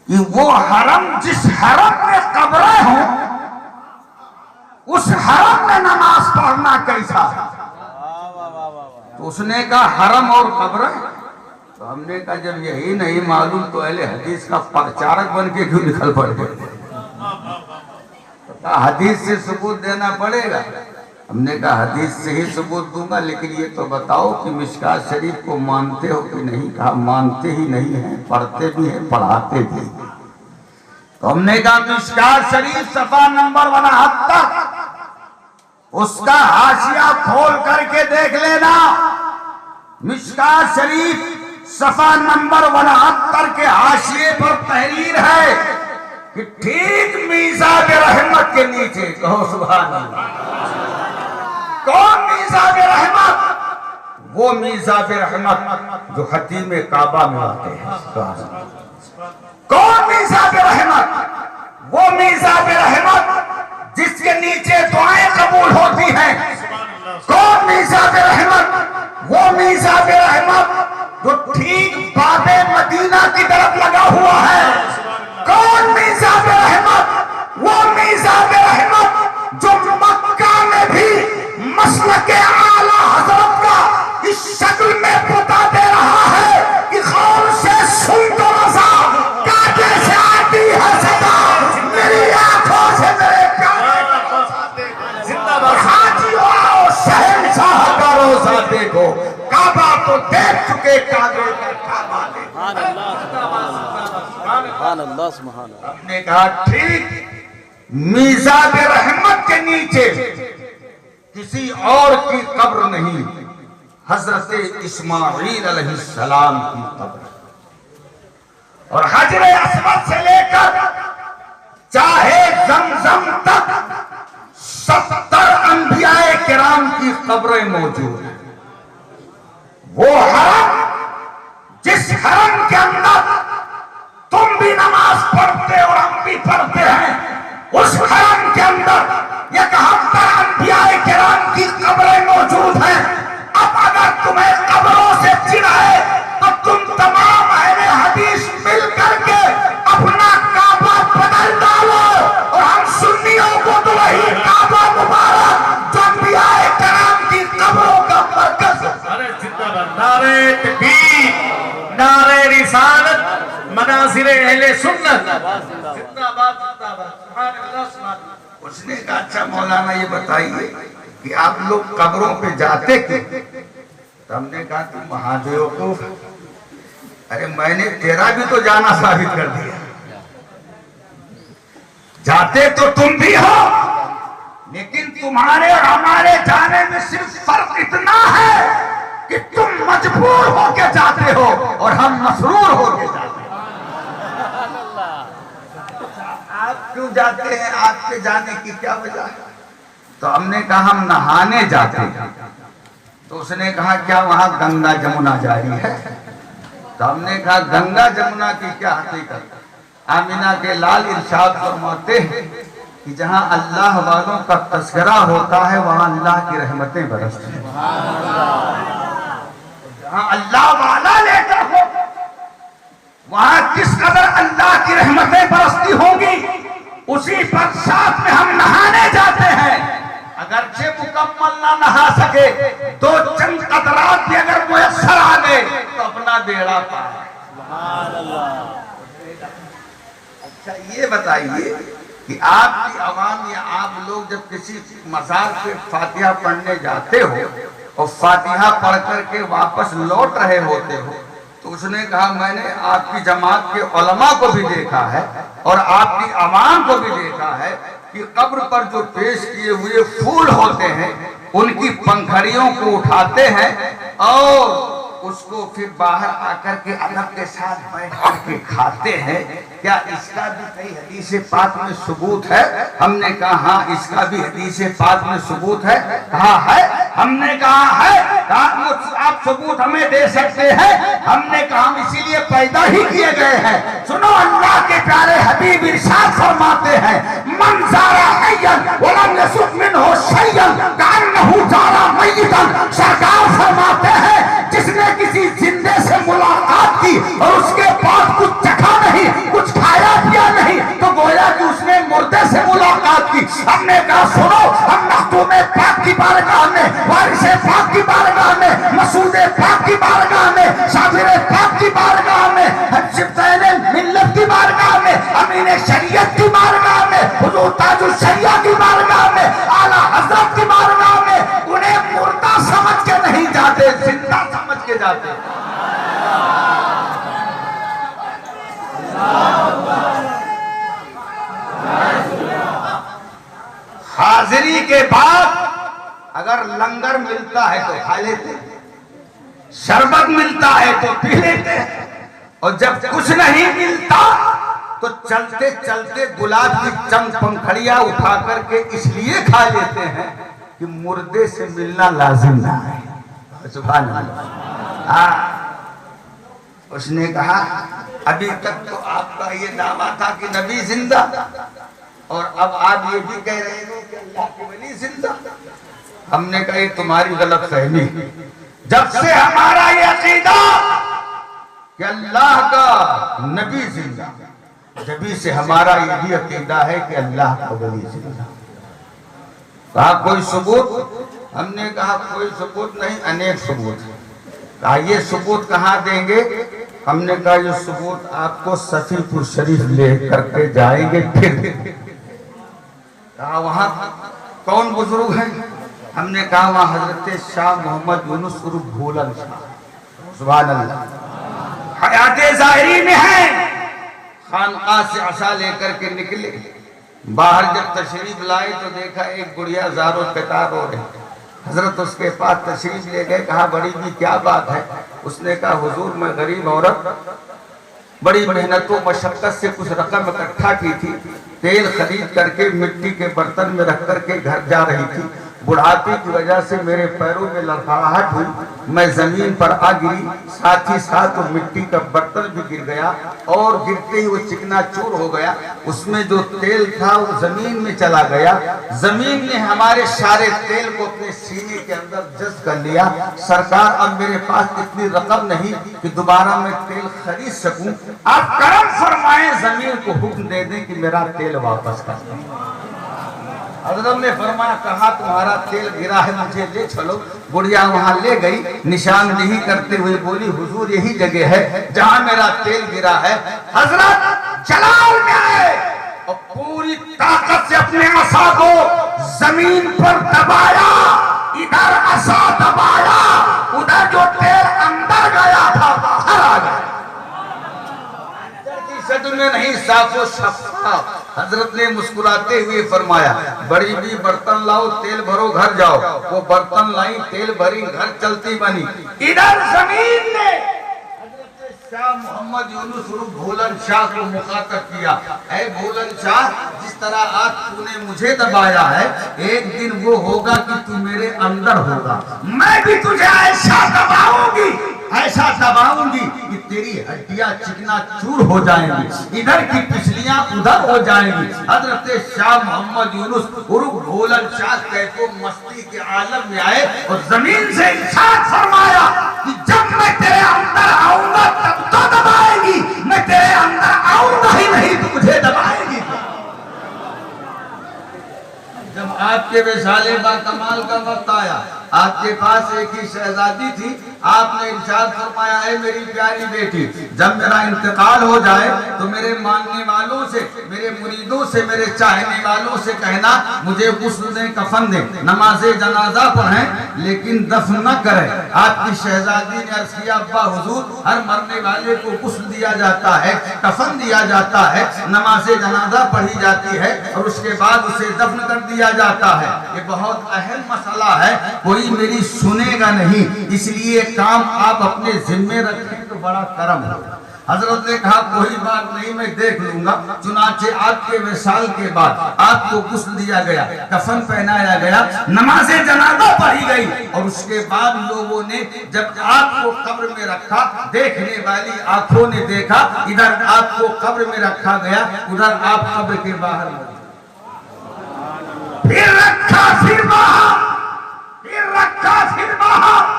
[SPEAKER 3] کہ وہ حرم جس حرم میں قبریں ہوں اس حرم میں نماز پڑھنا کیسا ہے؟ تو اس نے کہا حرم اور قبریں۔ تو ہم نے کہا جب یہی نہیں معلوم تو اہل حدیث کا پرچارک بن کے کیوں نکل پڑے؟ حدیث سے ثبوت دینا پڑے گا۔ ہم نے کہا حدیث سے ہی ثبوت دوں گا، لیکن یہ تو بتاؤ کہ مشکات شریف کو مانتے ہو کہ نہیں؟ کہا مانتے ہی نہیں ہیں، پڑھتے بھی ہیں، پڑھاتے بھی ہیں۔ تو ہم نے کہا مشکات شریف صفحہ نمبر 69 اس کا حاشیہ کھول کر کے دیکھ لینا۔ مشکات شریف صفحہ نمبر 69 کے حاشیے پر تحریر ہے
[SPEAKER 1] کہ ٹھیک میزاب رحمت کے نیچے، کہو سبحان اللہ، کون میزاب رحمت؟ وہ میزاب رحمت جو خطیم کعبہ میں آتے ہیں۔ کون میزاب رحمت؟ وہ میزاب رحمت جس کے نیچے دعائیں قبول ہوتی ہیں۔ کون میزاب رحمت؟ وہ میزاب رحمت جو ٹھیک باب مدینہ کی طرف لگا ہوا ہے۔ کون میزاب رحمت؟ وہ میزاب رحمت جو مکہ میں بھی مسلک اعلی حضرت کا اس شکل میں بتا دے رہا ہے کہ خون سے سن تو رضا، کاٹے سے آتی ہے صدا، میری آنکھوں سے میرے پیارے حاجیوں آؤ شہنشاہ کا روزہ دیکھو، کعبہ تو دیکھ چکے، کعبے کا کعبہ دیکھو۔
[SPEAKER 4] سبحان اللہ سبحان اللہ۔
[SPEAKER 1] ہم نے کہا ٹھیک میزاب رحمت کے نیچے کسی اور کی قبر نہیں، حضرت اسماعیل علیہ السلام کی قبر، اور حجر اسود سے لے کر چاہے زمزم تک 70 انبیاء کرام کی قبریں موجود ہیں۔ وہ حرم جس حرم کے اندر تم بھی نماز پڑھتے اور ہم بھی پڑھتے ہیں، اس حرم کے اندر 71 انبیاء کرام کی قبریں موجود ہیں۔ اب اگر تمہیں قبروں سے چڑ ہے تو تم تمام اہل حدیث مل کر کے اپنا کعبہ بدل ڈالو، اور ہم سنیوں کو تو وہی کعبہ مبارک جو انبیاء کرام کی قبروں کا مرکز ہے۔
[SPEAKER 2] نعرہ تکبیر، نعرہ رسالت، مناظر اہل سنت، زندہ باد زندہ باد، سبحان اللہ سبحان اللہ۔
[SPEAKER 1] اس نے کہا اچھا مولانا یہ بتائیے کہ آپ لوگ قبروں پہ جاتے کیوں؟ تو ہم نے کہا تم مہادیوقوف، ارے میں نے تیرا بھی تو جانا ثابت کر دیا، جاتے تو تم بھی ہو، لیکن تمہارے اور ہمارے جانے میں صرف فرق اتنا ہے کہ تم مجبور ہو کے جاتے ہو اور ہم مسرور ہو کے جاتے ہیں۔ آپ کیوں جاتے ہیں؟ آپ کے جانے کی کیا وجہ ہے؟ تو ہم نے کہا ہم نہانے جاتے ہیں۔ تو اس نے کہا کیا وہاں گنگا جمنا جاری ہے؟ تو ہم نے کہا گنگا جمنا کی کیا حقیقت؟ آمینہ کے لال ارشاد فرماتے ہیں کہ جہاں اللہ والوں کا تذکرہ ہوتا ہے وہاں اللہ کی رحمتیں برستی ہیں۔ جہاں اللہ والا لے کر ہو وہاں کس قدر اللہ کی رحمتیں برستی ہوں گی، اسی پر ساتھ میں ہم نہانے جاتے ہیں۔ اگرچہ مکمل نہ نہا سکے، دو چند قطرات بھی اگر میسر آ گئے تو اپنا بیڑا پائے۔ اچھا یہ بتائیے کہ آپ کی عوام یا آپ لوگ جب کسی مزار پہ فاتحہ پڑھنے جاتے ہو اور فاتحہ پڑھ کر کے واپس لوٹ رہے ہوتے ہو، تو اس نے کہا میں نے آپ کی جماعت کے علماء کو بھی دیکھا ہے اور آپ کی عوام کو بھی دیکھا ہے کہ قبر پر جو پیش کیے ہوئے پھول ہوتے ہیں ان کی پنکھڑیوں کو اٹھاتے ہیں اور اس کو پھر باہر آ کر کے ادب کے ساتھ بیٹھ کر کے کھاتے ہیں۔ کیا اس کا بھی کئی حدیث پاک میں ثبوت ہے؟ ہم نے کہا ہاں اس کا بھی حدیث پاک میں ثبوت ہے۔ کہا ہے؟ ہم نے کہا ہے۔ آپ ثبوت ہمیں دے سکتے ہیں؟ ہم نے کہا ہم اسی لیے پیدا ہی کیے گئے ہیں۔ سنو اللہ کے پیارے حبیب ارشاد فرماتے ہیں من زارا حیا ولم یسق منہ شیئا کانہ زارا میتا۔ سرکار فرماتے ہیں جس نے کسی زندے سے ملاقات کی اور اس کے بعد کچھ چکھا نہیں، کچھ کھایا پیا نہیں، تو گویا کہ اس نے مردے سے ملاقات کی۔ ہم نے کہا سنو ہم مختوم پاک کی بارگاہ میں، وارث پاک کی بارگاہ میں، مسعود پاک کی بارگاہ میں، شابر پاک کی بارگاہ میں، شبطین ملت کی بارگاہ میں، امین شریعت کی بارگاہ میں، حضور تاج الشریعہ کی بارگاہ میں، اعلیٰ حضرت کی بارگاہ میں انہیں مردہ سمجھ کے نہیں جاتے، زندہ سمجھ کے جاتے۔ حاضری کے بعد اگر لنگر ملتا ہے تو کھا لیتے، شربت ملتا ہے تو پی لیتے، اور جب کچھ نہیں ملتا
[SPEAKER 3] تو چلتے چلتے گلاب کی چند پنکھڑیاں اٹھا کر کے اس لیے کھا لیتے ہیں کہ مردے سے ملنا لازم نہ ہے۔ سبحان اللہ۔ اس نے کہا ابھی تک تو آپ کا یہ دعویٰ تھا کہ نبی زندہ، اور اب آپ یہ بھی کہہ رہے ہو کہ اللہ کے ولی زندہ۔ ہم نے کہا یہ تمہاری غلط فہمی، جب سے ہمارا یہ عقیدہ کہ اللہ کا نبی زندہ، جبھی سے ہمارا یہ بھی عقیدہ ہے کہ اللہ کا ولی زندہ۔ کہا کوئی ثبوت؟ ہم نے کہا کوئی ثبوت نہیں، انیک ثبوت۔ کہا یہ ثبوت کہاں دیں گے؟ ہم نے کہا یہ ثبوت آپ کو صفی پور شریف لے کر کے جائیں گے پھر۔ کہا وہاں کون بزرگ ہیں؟ ہم نے کہا وہاں حضرت شاہ محمد یونس عرف بھولن شاہ، سبحان اللہ، حیات ظاہری میں ہیں۔ خانقاہ سے عصا لے کر کے نکلے، باہر جب تشریف لائے تو دیکھا ایک گڑیا زار و قطار ہو رہے۔ حضرت اس کے پاس تشریف لے گئے، کہا بڑی بھی کیا بات ہے؟ اس نے کہا حضور میں غریب عورت بڑی محنت و مشقت سے کچھ رقم اکٹھا کی تھی، تیل خرید کر کے مٹی کے برتن میں رکھ کر کے گھر جا رہی تھی، بڑھاپے کی وجہ سے میرے پیروں میں لڑکھڑاہٹ ہوئی، میں زمین پر آ گری، ساتھ ہی ساتھ وہ مٹی کا برتن بھی گر گیا اور گرتے ہی وہ چکنا چور ہو گیا، اس میں جو تیل تھا وہ زمین میں چلا گیا، زمین نے ہمارے سارے تیل کو اپنے سینے کے اندر جذب کر لیا۔ سرکار اب میرے پاس اتنی رقم نہیں کہ دوبارہ میں تیل خرید سکوں، آپ کرم فرمائیں زمین کو حکم دے دیں کہ میرا تیل واپس کر دیں۔ حضرت نے فرمایا کہا تمہارا تیل گرا ہے مجھے لے چلو۔ بڑھیا وہاں لے گئی، نشان نہیں کرتے ہوئے بولی حضور یہی جگہ ہے جہاں میرا تیل گرا ہے۔ حضرت جلال میں آئے اور پوری طاقت سے اپنے عصا کو زمین پر دبایا، ادھر عصا دبایا، ادھر جو تیل اندر گیا تھا باہر آ گیا، شکل میں نہیں، صاف و شفاف۔ حضرت نے مسکراتے ہوئے فرمایا بڑی بھی برتن لاؤ تیل بھرو گھر جاؤ۔ وہ برتن لائی، تیل بھری، گھر چلتی بنی۔ ادھر زمین نے حضرت شاہ محمد یونس عرف بھولن شاہ کو مخاطب کیا، اے بھولن شاہ جس طرح آج تو نے مجھے دبایا ہے، ایک دن وہ ہوگا کہ تو میرے اندر ہوگا، میں بھی تجھے ایسا دباؤں گی، ایسا دباؤں گی کہ تیری ہڈیاں چکنا چور ہو جائیں گی، ادھر کی پچھلیاں ادھر ہو جائیں گی۔ حضرت شاہ محمد یونس عرف بھولن شاہ کیف و مستی کے عالم میں آئے اور زمین سے ارشاد فرمایا کہ جب میں تیرے اندر آؤں گا تب تو دبائے گی، میں تیرے اندر آؤں گا ہی نہیں تو مجھے دبائے گی۔ جب آپ کے وصال با کمال کا وقت آیا، آپ کے پاس ایک ہی شہزادی تھی، آپ نے ارشاد فرمایا ہے میری پیاری بیٹی جب میرا انتقال ہو جائے تو میرے ماننے والوں سے، میرے مریدوں سے، میرے چاہنے والوں سے کہنا مجھے غسل دیں، کفن دیں، نماز جنازہ پڑھیں لیکن دفن نہ کریں۔ آپ کی شہزادی نے عرض کیا ابا حضور ہر مرنے والے کو غسل دیا جاتا ہے، کفن دیا جاتا ہے، نماز جنازہ پڑھی جاتی ہے اور اس کے بعد اسے دفن کر دیا جاتا ہے۔ یہ بہت اہم مسئلہ ہے، کوئی میری سنے گا نہیں، اس لیے کام آپ اپنے ذمہ رکھیں تو بڑا کرم ہو۔ حضرت نے کہا کوئی بات نہیں میں دیکھ لوں گا۔ چنانچہ آپ کے وصال کے بعد آپ کو غسل دیا گیا، کفن پہنایا گیا، نماز جنازہ پڑھی گئی اور اس کے بعد لوگوں نے جب آپ کو قبر میں رکھا، دیکھنے والی آنکھوں نے دیکھا ادھر آپ کو قبر میں رکھا گیا، ادھر آپ قبر کے باہر لگے، پھر رکھا پھر باہر، پھر رکھا پھر باہر،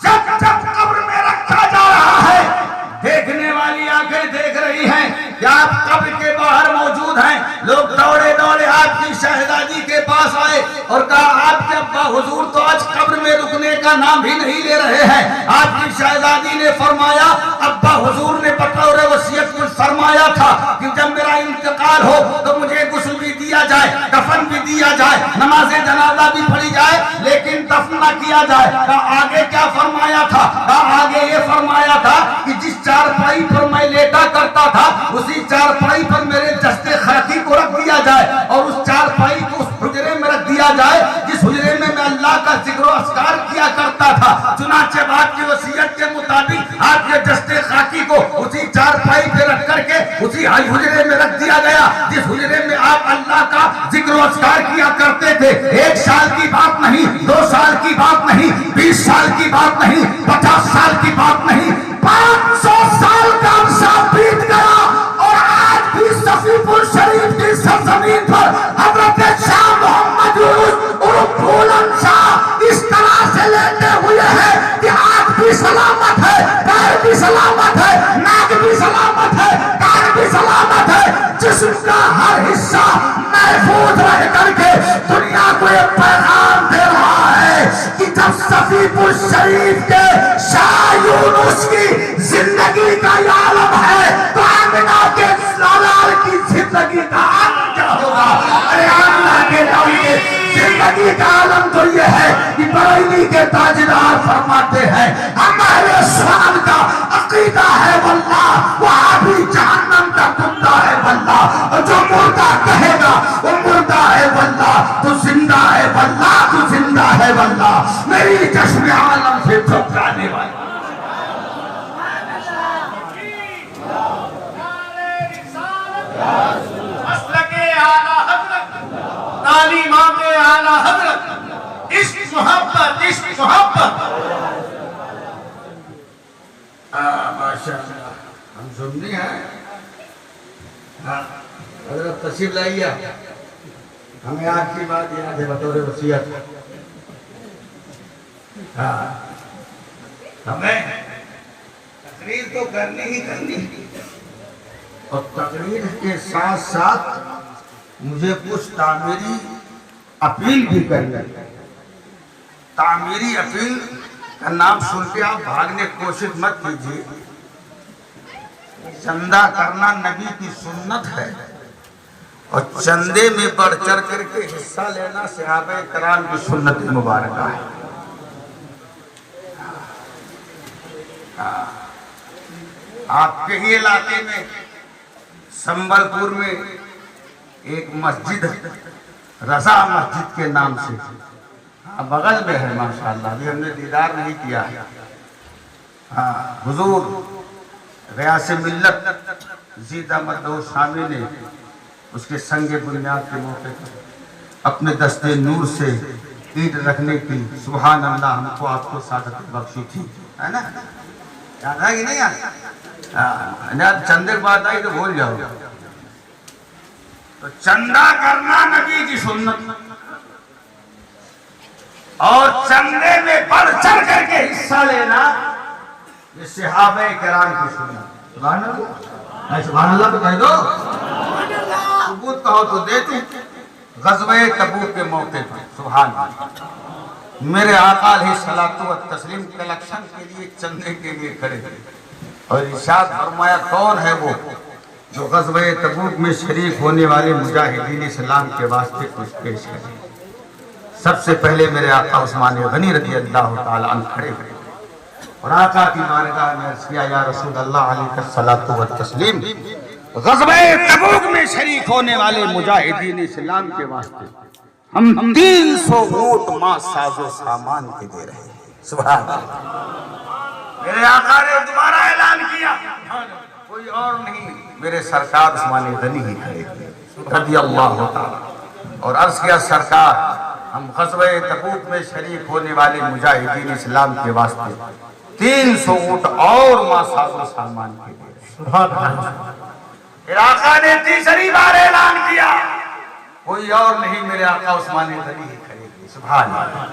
[SPEAKER 3] جب جب قبر میں رکھا جا رہا ہے دیکھنے والی آنکھیں دیکھ رہی ہیں کہ آپ قبر کے باہر موجود ہیں۔ لوگ دوڑے دوڑے آپ کی شہزادی کے پاس آئے اور کہا آپ کے ابا حضور تو آج قبر میں رکنے کا نام بھی نہیں لے رہے ہیں۔ آپ کی شہزادی نے فرمایا ابا حضور نے بطور وصیت میں فرمایا تھا کہ جب میرا انتقال ہو تو مجھے غسل بھی دیا جائے، کفن بھی دیا جائے، نماز جنازہ بھی پڑھی جائے لیکن دفن نہ کیا جائے۔ کہا آگے کیا فرمایا تھا؟ کہا آگے یہ فرمایا تھا کہ جس چارپائی پر میں لیٹا کرتا تھا اسی چارپائی پر میرے جسد خاکی کو رکھ دیا جائے اور اس چارپائی کو اس حجرے میں رکھ دیا جائے جس حجرے میں اللہ کا ذکر و اذکار کیا کرتا تھا۔ چنانچہ آپ کی وصیت کے مطابق آپ کے جسد خاکی کو اسی چارپائی پہ رکھ کر کے اسی انتہائی حجرے میں رکھ دیا گیا جس حجرے میں آپ اللہ کا ذکر و اذکار کیا کرتے تھے. 1 سال کی بات نہیں, 2 سال کی بات نہیں, 20 سال کی بات نہیں, 50 سال کی بات نہیں, 500 سال کا عرصہ بیت گیا اور آج بھی صفی پور شریف کی سرزمین پر حضرت شاہ محمد یونس عرف بھولن شاہ اس طرح سے لیتے ہوئے ہیں کہ آنکھ بھی سلامت ہے, پیر بھی سلامت ہے, ناک بھی سلامت ہے, کان بھی سلامت ہے, جسم کا ہر حصہ محفوظ رہ کر کے دنیا کو ایک پیغام دے رہا ہے کہ جب صفی پور شریف کے شاہ یونس کی زندگی کا یہ عالم ہے تو آمنہ کے لالال کی زندگی کا عالم کیا ہوگا؟ ارے آمنہ کے لال کے زندگی کا عالم تو یہ ہے کہ بریلی کے تاجدار فرماتے ہیں ہم اہل اسلام کا عقیدہ ہے واللہ وہاں بھی جہنم کا کتا ہے واللہ, اور جو مردہ کہے گا وہ مردہ ہے واللہ, تو زندہ ہے واللہ, تو زندہ ہے واللہ, میری چشم عالم سے چپکانے والا.
[SPEAKER 2] مسلک اعلیٰ حضرت, تعلیمات اعلیٰ حضرت, عشق محبت, عشق محبت.
[SPEAKER 3] ماشاءاللہ ہم سننی ہیں. حضرت تشریف لائیے, ہمیں آج کی بات یاد ہے بطور وصیت. ہمیں تقریر تو کرنی ہی کرنی, اور تقریر کے ساتھ ساتھ مجھے کچھ تعمیری اپیل بھی کرنی ہے. تعمیری اپیل کا نام سن کے آپ بھاگنے کی کوشش مت کیجیے. چندہ کرنا نبی کی سنت ہے, اور چندے میں بڑھ چڑھ کر کے حصہ لینا صحابہ کرام کی سنت مبارکہ ہے. آپ کے ہی علاقے میں سنبل پور میں ایک مسجد رضا مسجد کے نام سے بغل میں ہے ماشاءاللہ, ابھی ہم نے دیدار نہیں کیا ہے. حضور غیاث ملت زید احمد دور شامی نے اس کے سنگ بنیاد کے موقع پر اپنے دستے نور سے اینٹ رکھنے کی سبحان اللہ ہم کو آپ کو سعادت بخشی تھی, ہے نا؟ یاد ہے کہ نہیں یاد؟ چندے بات آئی تو بھول جاؤ. تو چندہ کرنا نبی کی سنت, اور چندے میں بڑھ چڑھ کر کے حصہ لینا یہ صحابہ کرام کی سنت. سبحان اللہ, سبحان اللہ تو کہہ دو, ثبوت کہو تو دیتے. غزوہ تبوک کے موقع پر سبحان اللہ میرے آقا علیہ الصلوۃ والتسلیم کلیکشن کے لیے چندے کے لیے کھڑے تھے, اور ارشاد فرمایا کون ہے وہ جو غزوہ تبوک میں شریک ہونے والے مجاہدین اسلام کے واسطے کچھ پیش کرے. سب سے پہلے میرے آقا عثمان غنی رضی اللہ تعالی عنہ کھڑے ہوئے اور آقا کی بارگاہ میں عرض کیا یا رسول اللہ علیہ الصلوۃ والتسلیم غزوہ تبوک میں شریک ہونے والے مجاہدین اسلام کے واسطے ہم 300 اونٹ ماں ساز و سامان کے دے رہے ہیں. سبحان اللہ. میرے آقا نے دوبارہ اعلان کیا, کوئی اور نہیں میرے سرکار عثمان غنی ہی کھڑے تھے رضی اللہ تعالی, اور عرض کیا سرکار ہم غزوہ تبوک میں شریک ہونے والے مجاہدین اسلام کے واسطے 300 اونٹ اور ماں ساز و سامان کے دے رہے ہیں. پھر آقا نے تیسری بار اعلان کیا, کوئی اور نہیں میرے آقا عثمان غنی ہی کھڑے تھے. سبحان اللہ.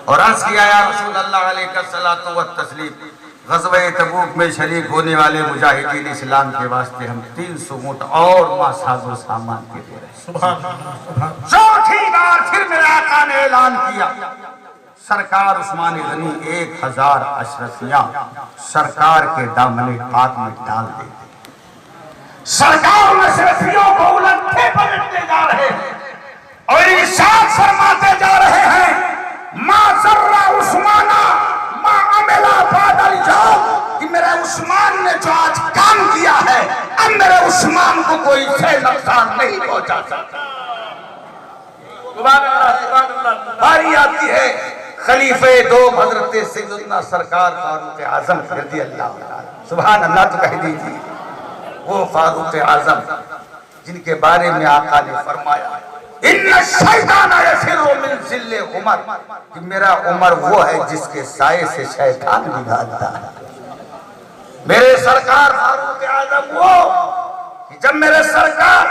[SPEAKER 3] اور عرض کیا یا رسول اللہ علیہ الصلوۃ والتسلیم غزوہ تبوک میں شریک ہونے والے مجاہدین اسلام کے واسطے ہم 300 اونٹ اور ماں ساز و سامان کے دے رہے ہیں. سبحان اللہ. چوتھی بار پھر میرے آقا نے اعلان کیا سرکار عثمان غنی 1000 اشرفیاں سرکار کے دامن پاک میں ڈال دے. سرکار اشرفیوں کو الٹے پلٹتے جا رہے ہیں اور ارشاد فرماتے جا رہے ہیں ما ذر عثمانہ ما عملہ بعد اليوم, کہ میرے عثمان نے جو آج کام کیا ہے اب میرے عثمان کو کوئی سے نقصان نہیں پہنچا سکتا.
[SPEAKER 2] سبحان اللہ, سبحان اللہ.
[SPEAKER 3] باری آتی ہے خلیفہ دوم حضرت سیدنا سرکار فاروق اعظم رضی اللہ عنہ. سبحان اللہ تو کہہ دیجیے. وہ فاروق اعظم جن کے بارے میں آقا نے فرمایا ان الشیطان یفر من ظل عمر، کہ میرا عمر وہ ہے جس کے سائے سے شیطان بھی بھاگتا ہے۔ میرے سرکار فاروق اعظم وہ کہ جب میرے سرکار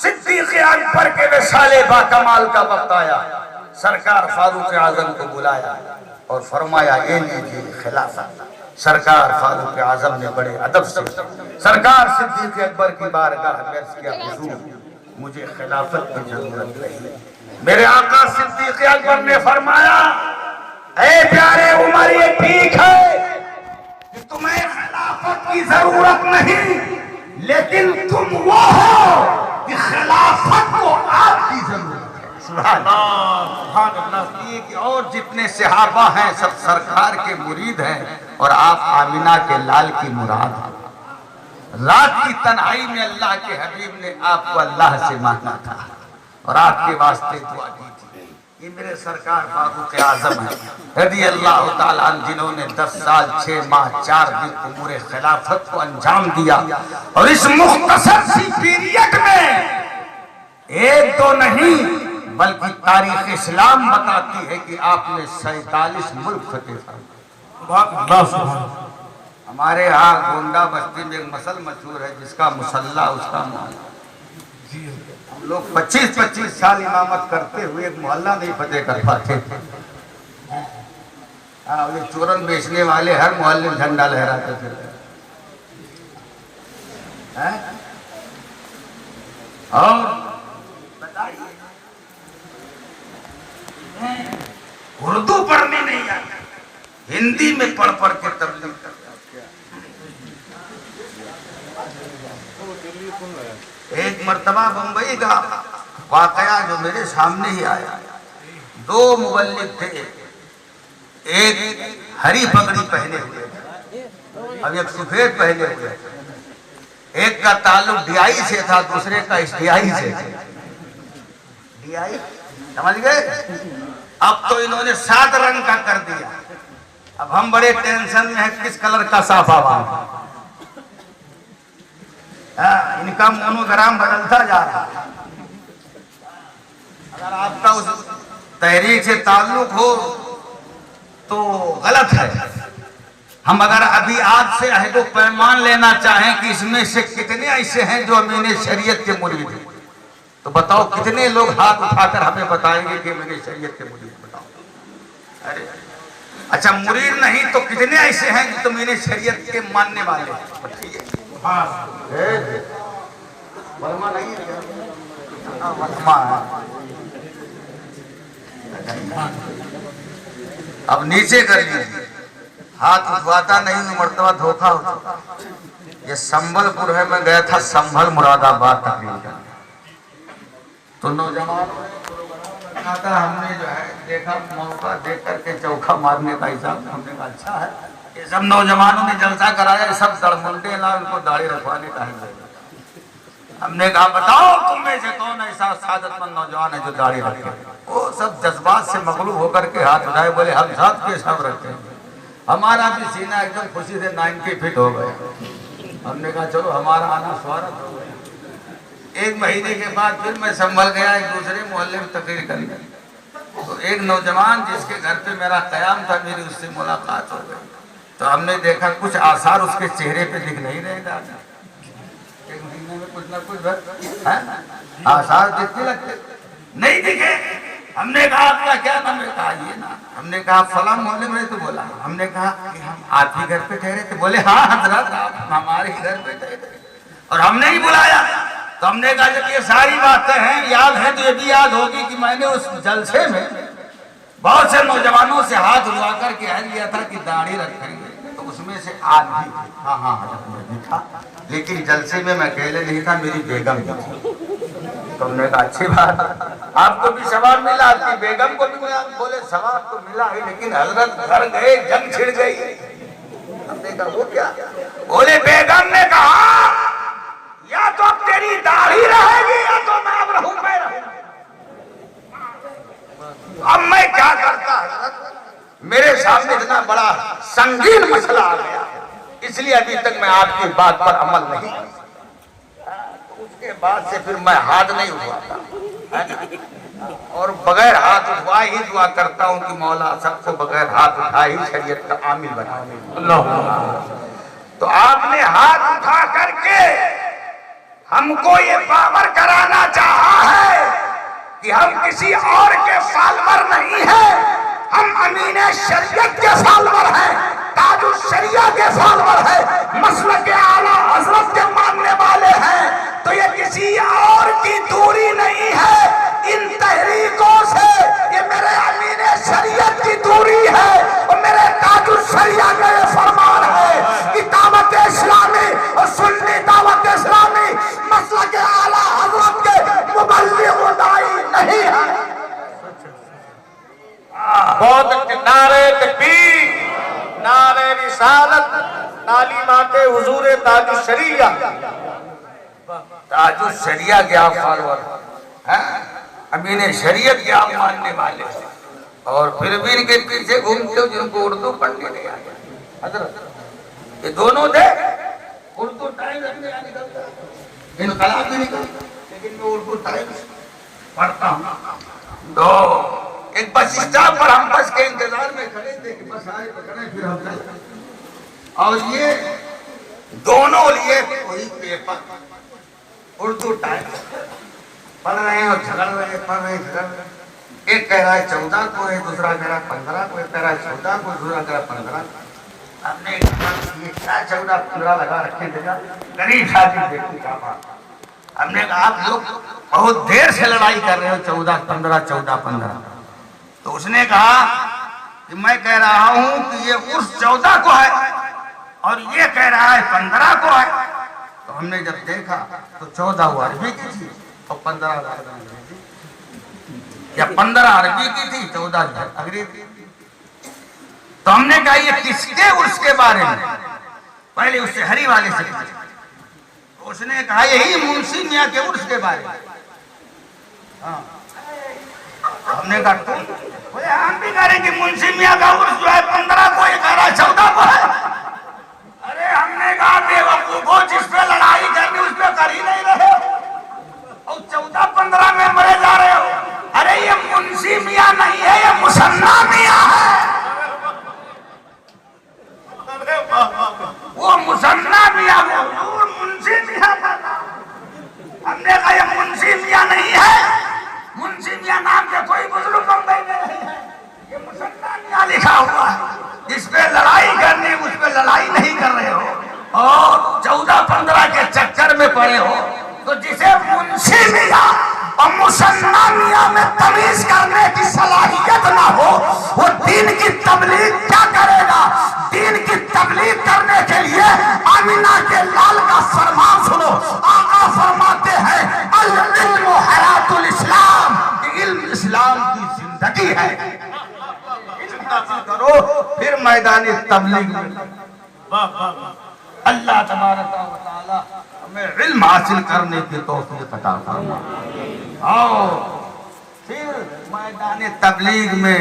[SPEAKER 3] صدیق اکبر کے وصال با کمال کا وقت آیا، سرکار فاروق اعظم کو بلایا اور فرمایا اے لیجیے خلافت۔ سرکار فاروق اعظم نے بڑے ادب سے سرکار صدیق اکبر کی بارگاہ میں عرض کیا حضور مجھے خلافت کی ضرورت نہیں۔ میرے آقا صدیق اکبر نے فرمایا اے پیارے عمر یہ ٹھیک ہے کہ تمہیں خلافت کی ضرورت نہیں، لیکن تم وہ ہو کہ خلافت کو آپ کی ضرورت ہے۔ سبحان اللہ۔ یہ کہ اور جتنے صحابہ ہیں سب سرکار کے مرید ہیں اور آپ آمینہ کے لال کی مراد ہیں۔ رات کی تنہائی میں اللہ کے حبیب نے آپ کو اللہ سے مانگا تھا اور آپ کے واسطے دعا کی تھی۔ یہ میرے سرکار فاروق اعظم ہیں رضی اللہ تعالیٰ عنہ، جنہوں نے 10 سال 6 ماہ 4 دن امور خلافت کو انجام دیا، اور اس مختصر سی پیریڈ میں ایک دو نہیں بلکہ تاریخ اسلام بتاتی ہے کہ آپ نے 47 ملک فتح فرمائے۔ ہمارے ہاں گونڈا بستی میں ایک مسل مشہور ہے جس کا مسلح اس کا محلہ۔ ہم لوگ 25 سال امامت کرتے ہوئے ایک محلہ نہیں فتح کر پاتے تھے۔ یہ چورن بیچنے والے ہر محلے میں جھنڈا لہراتے تھے۔ اور بتائیے اردو پڑھنے نہیں آتی، ہندی میں پڑھ پڑھ کے تبلیغ کرتا۔ ایک مرتبہ بمبئی کا واقعہ جو میرے سامنے ہی آیا، 2 مبلغ تھے، ایک ہری پگڑی پہنے ہوئے اب ایک سفید پہنے ہوئے، ایک کا تعلق ڈی آئی سے تھا دوسرے کا اس ڈی آئی سے تھا۔ ڈی آئی سمجھ گئے؟ اب تو انہوں نے 7 رنگ کا کر دیا۔ اب ہم بڑے ٹینشن میں ہیں کس کلر کا صافہ باندھیں۔ ان کا مونوگرام بدلتا جا رہا ہے۔ اگر آپ کا اس تحریک سے تعلق ہو تو غلط ہے۔ ہم اگر ابھی آپ سے عہد و پیمان لینا چاہیں کہ اس میں سے کتنے ایسے ہیں جو امین شریعت کے مرید ہیں تو بتاؤ کتنے لوگ ہاتھ اٹھا کر ہمیں بتائیں گے کہ امین شریعت کے مرید؟ بتاؤ۔ اچھا مرید نہیں تو کتنے ایسے ہیں جو امین شریعت کے ماننے والے ہیں؟ اب نیچے کر لیجیے، ہاتھ اٹھواتا نہیں مرتبہ دھوکہ ہو چکا۔ یہ سنبل پور ہے، میں گیا تھا سنبھل مراد آباد تقریر کرنے، تو نوجوانوں ہم نے جو ہے دیکھا موقع دیکھ کر کے چوکھا مارنے کا حساب، ہم نے کہا اچھا ہے یہ سب نوجوانوں نے جلسہ کرایا، یہ سب دڑمنڈے لا ان کو داڑھی رکھوانے کا ہے۔ ہم نے کہا بتاؤ تم میں سے کون ایسا سعادت مند نوجوان ہے جو داڑھی رکھے؟ وہ سب جذبات سے مغلوب ہو کر کے ہاتھ اٹھائے، بولے ہم ساتھ کے ساتھ رکھتے ہیں۔ ہمارا بھی سینہ ایک دم خوشی سے 90 فٹ ہو گئے۔ ہم نے کہا چلو ہمارا آنا سوارت ہو گیا۔ 1 مہینے کے بعد پھر میں سنبھل گیا ایک دوسرے محلے میں تقریر کرنے، تو ایک نوجوان جس کے گھر پہ میرا قیام تھا میری اس سے ملاقات ہو گئی، تو ہم نے دیکھا کچھ آثار اس کے چہرے پہ دکھ نہیں رہے گا، 1 مہینے میں کچھ نہ کچھ آثار دکھتے لگتے نہیں دکھے۔ ہم نے کہا آپ کا کیا نام ہے؟ کہا یہ نا۔ ہم نے کہا فلاں محلے میں تو بولا۔ ہم نے کہا کہ ہم آپ ہی گھر پہ ٹھہرے تھے؟ بولے ہاں حضرت آپ ہمارے گھر پہ ٹھہرے اور ہم نے ہی بلایا۔ تو ہم نے کہا جب یہ ساری باتیں ہیں یاد ہیں تو یہ بھی یاد ہوگی کہ میں نے اس جلسے میں بہت سے نوجوانوں سے ہاتھ اٹھا کر کے عہد لیا تھا کہ داڑھی رکھیں گے، تو اس میں سے آج بھی ہاں ہاں حضرت میں تھا، لیکن جلسے میں اکیلے نہیں تھا، میری بیگم بھی تھی۔ تو ہم نے کہا اچھی بات، آپ کو بھی ثواب ملا، آپ کی بیگم کو بھی ملا۔ بولے ثواب تو ملا ہی لیکن حضرت گھر گئے جنگ چھڑ گئی۔ ہم نے کہا وہ کیا؟ بولے بیگم نے کہا یا تو اب تیری داڑھی رہے گی یا تو میں اب رہوں، میں رہوں۔ اب میں کیا کرتا حضرت؟ میرے سامنے اتنا بڑا سنگین مسئلہ آ گیا، اس لیے ابھی تک میں آپ کی بات پر عمل نہیں کرتا۔ بعد سے پھر میں ہاتھ نہیں اٹھاتا ہے نا؟ اور بغیر ہاتھ اٹھوائے ہی دعا کرتا ہوں کہ مولا سب کو بغیر ہاتھ اٹھائے ہی شریعت کا عامل بنا۔ تو آپ نے ہاتھ اٹھا کر کے ہم کو یہ باور کرانا چاہا ہے کہ ہم کسی اور کے فالور نہیں ہیں، ہم امین شریعت کے فالور ہیں، تاج الشریعہ کے فالور ہیں، مسلک اعلیٰ حضرت کے ماننے والے ہیں۔ تو یہ کسی اور کی دوری نہیں ہے، ان تحریکوں سے یہ میرے امین شریعت کی دوری ہے، اور میرے تاج الشریعہ کا یہ فرمان ہے کہ دعوت اسلامی اور سنی دعوت اسلامی مسلک اعلیٰ حضرت کے مبلغ و داعی نہیں ہے۔
[SPEAKER 2] بہت اچھے، نعرہ تکبیر، نعرہ رسالت، تعلیمات حضور تاج الشریعہ۔
[SPEAKER 3] تاج الشریعہ کے آپ فالور ہیں، امین شریعت کے آپ ماننے والے ہیں، اور پھر بھی ان کے پیچھے گھومتے ہو جن کو اردو پڑھنے نہیں آتا۔ حضرت یہ دونوں تھے، اردو ٹائم رکھنے نکلتا، انقلاب بھی نکلتا، لیکن میں اردو ٹائم پڑھتا ہوں۔ تو ایک بس اسٹاپ پر ہم بس کے انتظار میں کھڑے تھے کہ بس آئے پکڑیں پھر ہم چلتے، اور یہ دونوں لیے کوئی پیپر اردو ٹائم پڑھ رہے ہیں اور جھگڑ رہے ہیں، پڑھ رہے ہیں جھگڑ رہے ہیں۔ ایک کہہ رہا ہے 14 کو ہے، دوسرا کہہ رہا ہے 15 کو، ایک کہہ رہا ہے 14 کو، دوسرا کہہ رہا ہے 15۔ ہم نے کہا یہ کیا 14 15 لگا رکھے جگہ، غریب شادی دیکھنے کا بات۔ ہم نے کہا آپ لوگ بہت دیر سے لڑائی کر رہے ہو 14 15 14 15۔ تو اس نے کہا کہ میں کہہ رہا ہوں کہ یہ عرس 14 کو ہے اور یہ کہہ رہا ہے 15 کو ہے۔ تو ہم نے جب دیکھا تو 14 وہ عربی کی تھی اور 15 انگریزی، یا 15 عربی کی تھی 14 انگریزی تھی۔ تو ہم نے کہا یہ کس کے عرس کے بارے میں؟ پہلے اس سے ہری والے سے پوچھا، تو اس نے کہا یہی منشی میاں کے عرس کے بارے میں۔ ہم نے کہا تو ہم بھی کہہ رہے ہیں کہ منشی میاں کا عرس جو ہے 15 کو، یہ کہہ رہا ہے 14 کو ہے۔ ارے ہم نے کہا بیوقوفو، جس پہ لڑائی کرنی اس پہ کر ہی نہیں رہے ہو، اور 14 15 میں مرے جا رہے ہو۔ ارے یہ منشی میاں نہیں ہے، یہ مصنع میاں ہے، وہ مصنع میاں کو حضور منشی میاں کہتا۔ ہم نے کہا یہ منشی میاں نہیں ہے، منشی میاں نام کے کوئی بزرگ بمبئی میں نہیں ہے، یہ مصنع میاں لکھا ہوا ہے، جس پہ لڑائی کرنی اس پہ لڑائی نہیں کر رہے ہو، اور 14 15 کے چکر میں پڑے ہو۔ تو جسے منشی میاں اور مصنع میاں میں تمیز کرنے کی صلاحیت نہ ہو، وہ دین کی تبلیغ کیا کرے گا؟ دین کی تبلیغ کرنے کے لیے آمینہ کے لال کا فرمان سنو، آقا فرماتے ہیں العلم حیات الاسلام، کہ علم اسلام کی زندگی ہے۔ علم حاصل کرو پھر میدان تبلیغ میں۔ اللہ تبارک و تعالی ہمیں علم حاصل کرنے کی توفیق عطا فرمائے، اور پھر میدان تبلیغ میں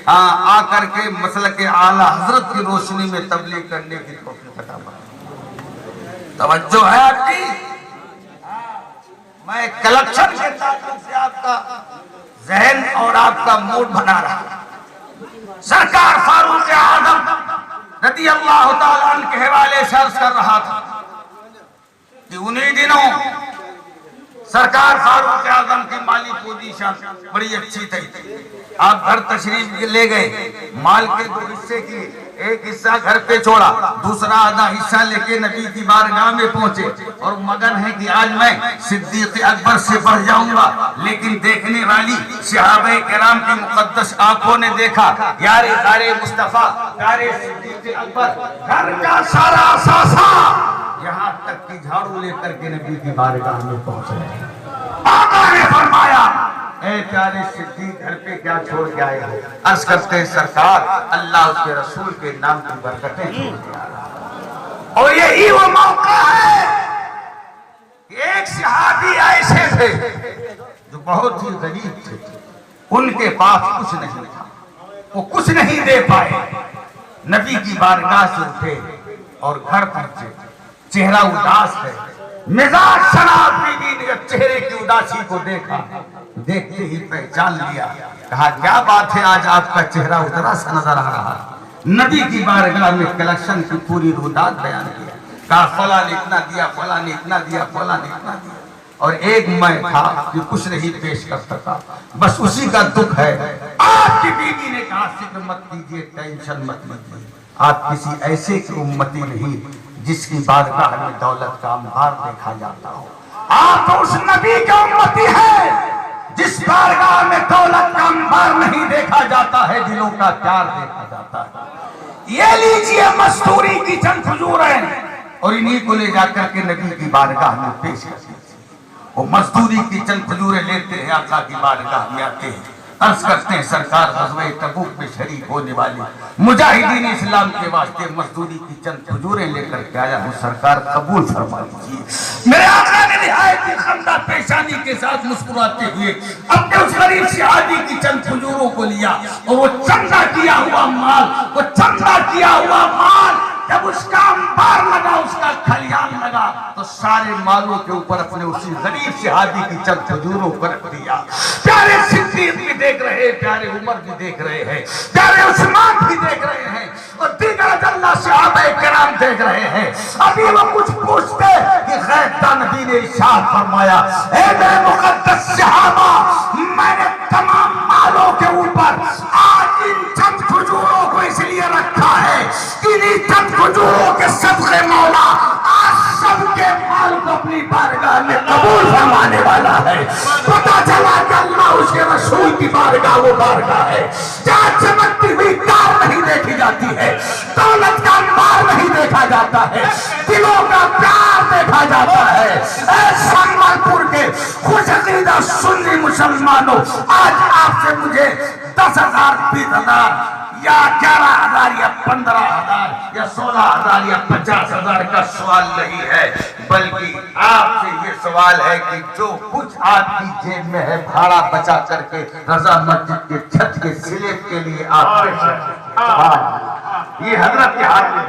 [SPEAKER 3] آ کر کے مسلک اعلیٰ حضرت کی روشنی میں تبلیغ کرنے کی توفیق عطا فرمائے۔ توجہ ہے آپ کی؟ میں کلیکشن کے تعلق سے آپ کا ذہن اور آپ کا موڈ بنا رہا۔ سرکار فاروق اعظم رضی اللہ تعالیٰ عنہ کے حوالے سے عرض کر رہا تھا کہ انہی دنوں سرکار فاروق اعظم کی مالی پوزیشن بڑی اچھی تھی۔ آپ گھر تشریف لے گئے، مال کے 2 حصے کیے، ایک حصہ گھر پہ چھوڑا، دوسرا آدھا حصہ لے کے نبی کی بارگاہ میں پہنچے، اور مگن ہے کہ آج میں صدیق اکبر سے بڑھ جاؤں گا۔ لیکن دیکھنے والی صحابہ کرام کی مقدس آنکھوں نے دیکھا یار غار مصطفیٰ، غار صدیق اکبر، گھر کا سارا اثاثہ، یہاں تک کہ جھاڑو لے کر کے نبی کی بارگاہ میں پہنچ رہے ہیں۔ آقا نے فرمایا اے پیارے صدیق گھر پہ کیا چھوڑ کے آئے ہو؟ عرض کرتے ہیں سرکار اللہ اس کے رسول کے نام کی برکتیں چھوڑ کے آ رہا۔ اور یہی وہ موقع ہے کہ ایک صحابی ایسے تھے جو بہت ہی غریب تھے، ان کے پاس کچھ نہیں تھا، وہ کچھ نہیں دے پائے، نبی کی بارگاہ سے اٹھے اور گھر پہنچے، چہرہ اداس ہے، مزاج شراب بیوی نے چہرے کی اداسی کو دیکھا، دیکھتے ہی پہچان لیا، کہا کیا بات ہے آج آپ کا چہرہ ادرا سا نظر آ رہا ہے۔ نبی کی بارگاہ میں کلیکشن کی پوری رودات بیان کیا، کہا فلاں نے اتنا دیا، فلاں نے اتنا دیا، فلاں نے اتنا دیا، اور ایک میں تھا کہ کچھ نہیں پیش کر سکا، بس اسی کا دکھ ہے۔ آپ کی بیوی نے کہا فکر مت کیجیے، ٹینشن مت لیجیے، آپ کسی ایسے کی امتی نہیں جس کی بارگاہ میں دولت کا انبار دیکھا جاتا ہو، آپ تو اس نبی کا امتی ہے جس بارگاہ میں دولت کا انبار نہیں دیکھا جاتا ہے، دلوں کا پیار دیکھا جاتا ہے۔ یہ لیجئے مستوری کی چند کھجوریں، اور انہی کو لے جا کر کے نبی کی بارگاہ میں پیش کرتے ہیں۔ وہ مزدوری کی چند کھجوریں لیتے ہیں، آقا کی بارگاہ میں آتے ہیں، عرض کرتے ہیں سرکار غزوہ تبوک میں شریک ہونے والے مجاہدین اسلام کے واسطے مزدوری کی چند کھجوریں لے کر کے آیا ہوں، سرکار قبول فرما لیجیے۔ میرے آقا نے نہایت ہی خندہ پیشانی کے ساتھ مسکراتے ہوئے اپنے اس غریب شہادی کی چند کھجوروں کو لیا، اور وہ چندہ کیا ہوا مال، وہ چندہ کیا ہوا مال جب اس کا انبار لگا، اس کا کھلیان لگا، تو سارے مالوں کے اوپر اپنے اسی غریب شہادی کی چند کھجوروں کو رکھ دیا۔ پیارے صدیق بھی دیکھ رہے ہیں، پیارے عمر بھی دیکھ رہے ہیں، پیارے عثمان بھی دیکھ رہے ہیں، اور دیگر اجلہ صحابہ کرام دیکھ رہے ہیں۔ ابھی وہ کچھ پوچھتے کہ غیب دان نبی نے ارشاد فرمایا، اے میرے مقدس صحابہ، میں نے تمام مالوں کے اوپر آج ان چند کھجوروں کو اس لیے رکھا ہے، انہی چند کھجوروں کے صدقے مولا آج سب کے مال کو اپنی بارگاہ میں قبول فرمانے والا ہے۔ پتہ چلا کہ اللہ اس کے رسول کی بارگاہ وہ بارگاہ ہے جہاں چمکتی ہوئی تار نہیں دیکھی جاتی ہے، دولت کا انبار نہیں دیکھا جاتا ہے، دلوں کا پیار دیکھا جاتا ہے۔ اے سنبل پور کے خوش عقیدہ سنی مسلمانوں، آج آپ سے مجھے 10,000 20,000 یا 11,000 یا 15,000 یا 16,000 یا 50,000 کا سوال نہیں ہے، بلکہ آپ سے یہ سوال ہے کہ جو کچھ آپ کی جیب میں ہے بھاڑا بچا کر کے رضا مسجد کے چھت کے سلیب کے لیے آپ یہ حضرت کے ہاتھ میں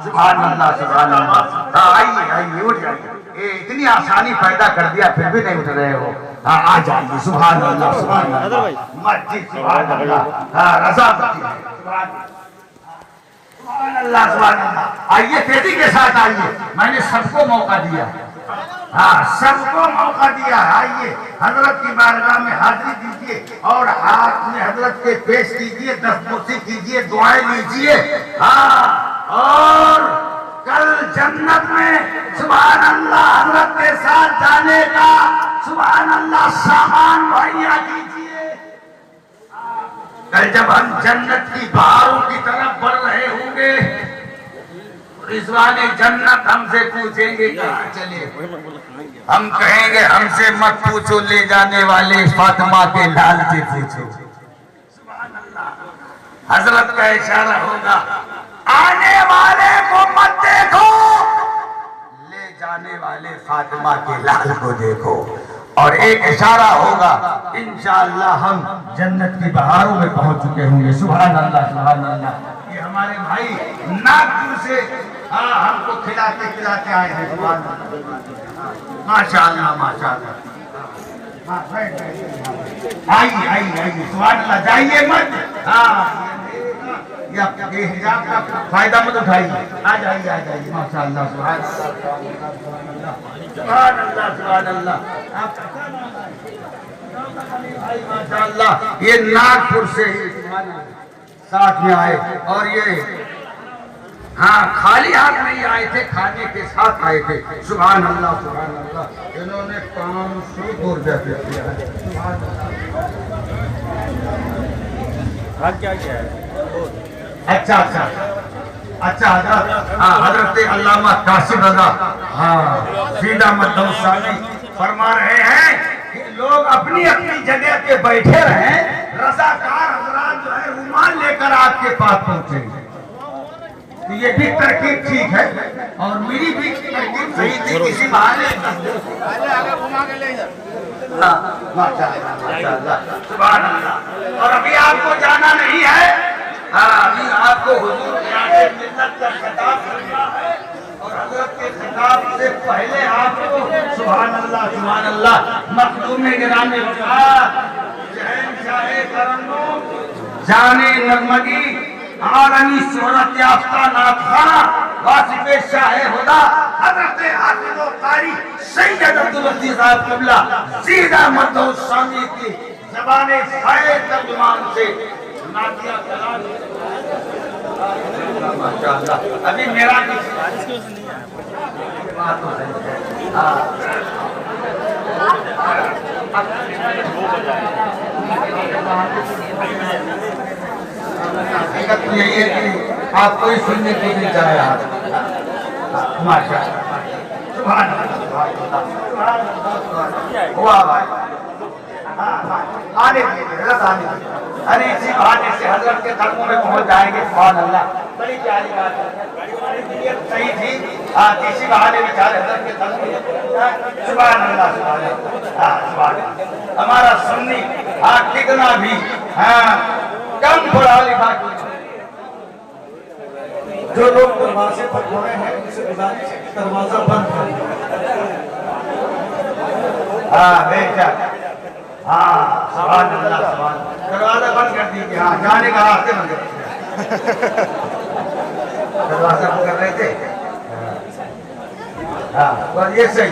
[SPEAKER 3] سبحان اللہ سبحان اللہ۔ آئیے آئیے اٹھ جائیے، اتنی آسانی پیدا کر دیا پھر بھی نہیں اٹھ رہے ہو، آ جائیے سبحان اللہ سبحان اللہ، مسجد سبحان اللہ، رضا مسجد سبحان اللہ سبحان اللہ۔ آئیے تیزی کے ساتھ آئیے، میں نے سب کو موقع دیا، ہاں سب کو موقع دیا، آئیے حضرت کی بارگاہ میں حاضری دیجیے اور ہاتھ میں حضرت کے پیش کیجیے، دستبوسی کیجیے، دعائیں لیجیے، ہاں اور کل جنت میں سبحان اللہ حضرت کے ساتھ جانے کا سبحان اللہ سامان مہیا کیجیے۔ کل جب ہم جنت کی بہاروں کی طرف بڑھ رہے ہوں گے، رضوان جنت ہم سے پوچھیں گے کہاں چلے، ہم کہیں گے ہم سے مت پوچھو، لے جانے والے فاطمہ کے لال سے پوچھو۔ سبحان اللہ، حضرت کا اشارہ ہوگا، آنے والے کو مت دیکھو، لے جانے والے فاطمہ کے لال کو دیکھو، اور ایک اشارہ ہوگا، انشاءاللہ ہم جنت کی بہاروں میں پہنچ چکے ہوں گے۔ سبحان اللہ سبحان اللہ۔ یہ ہمارے بھائی ناگپور سے ہم کو کھلاتے کھلاتے آئے ہیں، سبحان اللہ ماشاءاللہ ماشاءاللہ۔ آئیے آئیے آئیے سبحان اللہ، جائیے مت، یہ حجاب کا فائدہ مت اٹھائیے، آ جائیے آ جائیے ماشاءاللہ سبحان اللہ سبحان اللہ سبحان اللہ۔ ماشاءاللہ یہ ناگپور سے ساتھ میں آئے، اور یہ ہاں خالی ہاتھ نہیں آئے تھے، کھانے کے ساتھ آئے تھے۔ سبحان اللہ سبحان اللہ، انہوں نے 500 روپے کیا ہے۔
[SPEAKER 4] کیا کیا ہے؟
[SPEAKER 3] اچھا اچھا اچھا حضرت، حضرت علامہ قاسم رضا سیدھا مدوسانی فرما رہے ہیں کہ لوگ اپنی اپنی جگہ پہ بیٹھے رہیں، رضاکار حضرات جو ہے رومال لے کر آپ کے پاس پہنچیں گے۔ تو یہ بھی ترکیب ٹھیک ہے، اور میری بھی ترکیب صحیح تھی، کسی بہانے آگے گھما کے لے ماشاءاللہ سبحان اللہ۔ اور ابھی آپ کو جانا نہیں ہے، ابھی آپ کو حضور کے آگے ملت کا خطاب کرنا ہے،
[SPEAKER 1] اور حضرت کے خطاب سے پہلے آپ کو سبحان اللہ مخدوم گرامی وقار شہنشاہ ترنم جانے نغمگی عالمی شہرت یافتہ ناطخواں واصف شاہ خدا حضرت حافظ و قاری سید عبداللطیف صاحب قبلہ زیدہ مدعو الثانی کی زبان سائے ترجمان سے نعتیہ کلام ماشاءاللہ ابھی میرا کسی بات ہو رہی ہے حقیقت یہی ہے کہ آپ کوئی سننے کو نہیں چاہے ماشاءاللہ سبحان اللہ ہوا بھائی آنے دیجیے حضرت آنے دیجیے ارے اسی بہانے سے حضرت کے قدموں میں پہنچ جائیں گے سبحان اللہ بڑی پیاری بات ہے صحیح تھی اسی بہانے بیچارے حضرت کے قدموں میں سبحان اللہ سبحان اللہ ہمارا سنی کتنا بھی کم پڑھا لکھا
[SPEAKER 2] جو لوگ دروازے پر کھڑے ہیں ان سے گزارش ہے کہ دروازہ بند کر
[SPEAKER 1] بے شک سبحان اللہ سبحان دروازہ بند کر دیجیے جانے کا راستے بند کر دیجیے دروازہ بند کر رہے تھے بس یہ صحیح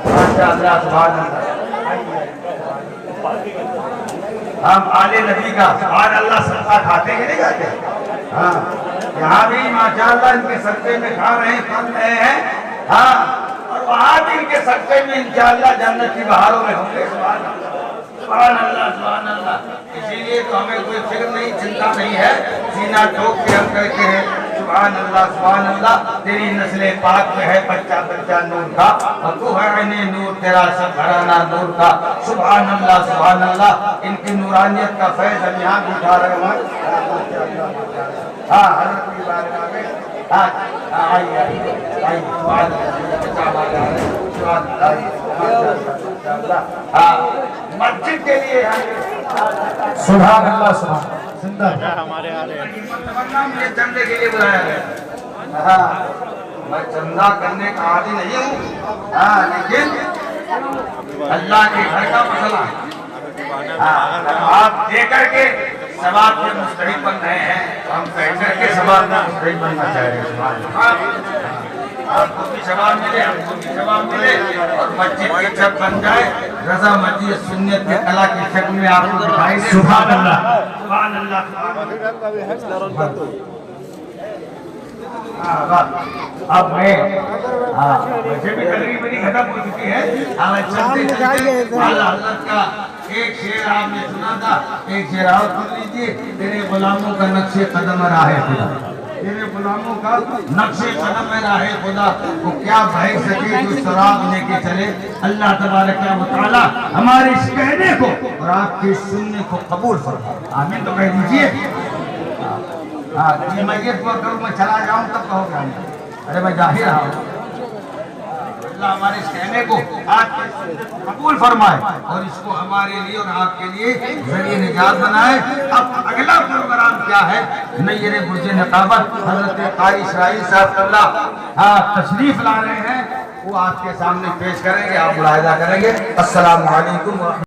[SPEAKER 1] ماشاء اللہ سبحان اللہ ہم آل نبی کا سبحان اللہ صدقہ کھاتے کہ نہیں کھاتے یہاں بھی ماشاءاللہ ان کے صدقے میں کھا رہے ہیں پھل رہے ہیں اور وہاں بھی ان کے صدقے میں انشاءاللہ جنت کی بہاروں میں ہوں گے سبحان اللہ اسی لیے تو ہمیں کوئی فکر نہیں چنتا نہیں ہے سینہ ٹھوک کے ہم کہتے ہیں سبحان اللہ تیری نسل پاک میں ہے بچہ بچہ نور کا اور تو ہے عین نور تیرا سب گھرانہ نور کا سبحان اللہ ان کی نورانیت کا فیض ہم یہاں بھی اٹھا رہے ہیں حضرت کی بارگاہ میں آئیے مسجد کے لیے
[SPEAKER 2] سبحان اللہ زندہ
[SPEAKER 4] ہمارے آ رہے ہیں
[SPEAKER 1] مجھے چندے کے لیے بلایا گیا میں چندہ کرنے کا عادی نہیں ہوں لیکن اللہ کے گھر کا مسئلہ آپ دے کر کے ثواب کے مستحق بن رہے ہیں ہم کہہ کر کے ثواب کا مستحق بننا چاہ رہے ہیں آپ کو بھی ثواب ملے ہم کو بھی ثواب ملے اور مسجد کی چھت بن جائے رضا مسجد سنت کی کلا کی شکل میں آپ کو دکھائی دے
[SPEAKER 2] سبحان اللہ
[SPEAKER 1] سبحان اللہ اب میں ویسے بھی تقریب میری ختم ہو چکی ہے حضرت کا ایک شعر آپ نے سنا تھا ایک شعر اور سن لیجیے تیرے غلاموں کا نقش قدم راہ خدا تیرے غلاموں کا نقش قدم راہ خدا وہ کیا بھاگ سکے جو سراغ لے کے چلے اللہ تبارک و تعالی ہمارے اس کہنے کو اور آپ کے سننے کو قبول فرمائے آمین تو کہہ دیجیے میں یہ دعا کروں میں چلا جاؤں تب کہو گے ارے میں جا ہی رہا ہوں اللہ ہمارے اس کہنے کو قبول فرمائے اور اس کو ہمارے لیے اور آپ کے لیے ذریعہ نجات بنائے اب اگلا پروگرام کیا ہے نیر برج نقابت حضرت قاری اسرائیل صاحب اللہ تشریف لا رہے ہیں وہ آپ کے سامنے پیش کریں گے آپ ملاحظہ کریں گے السلام علیکم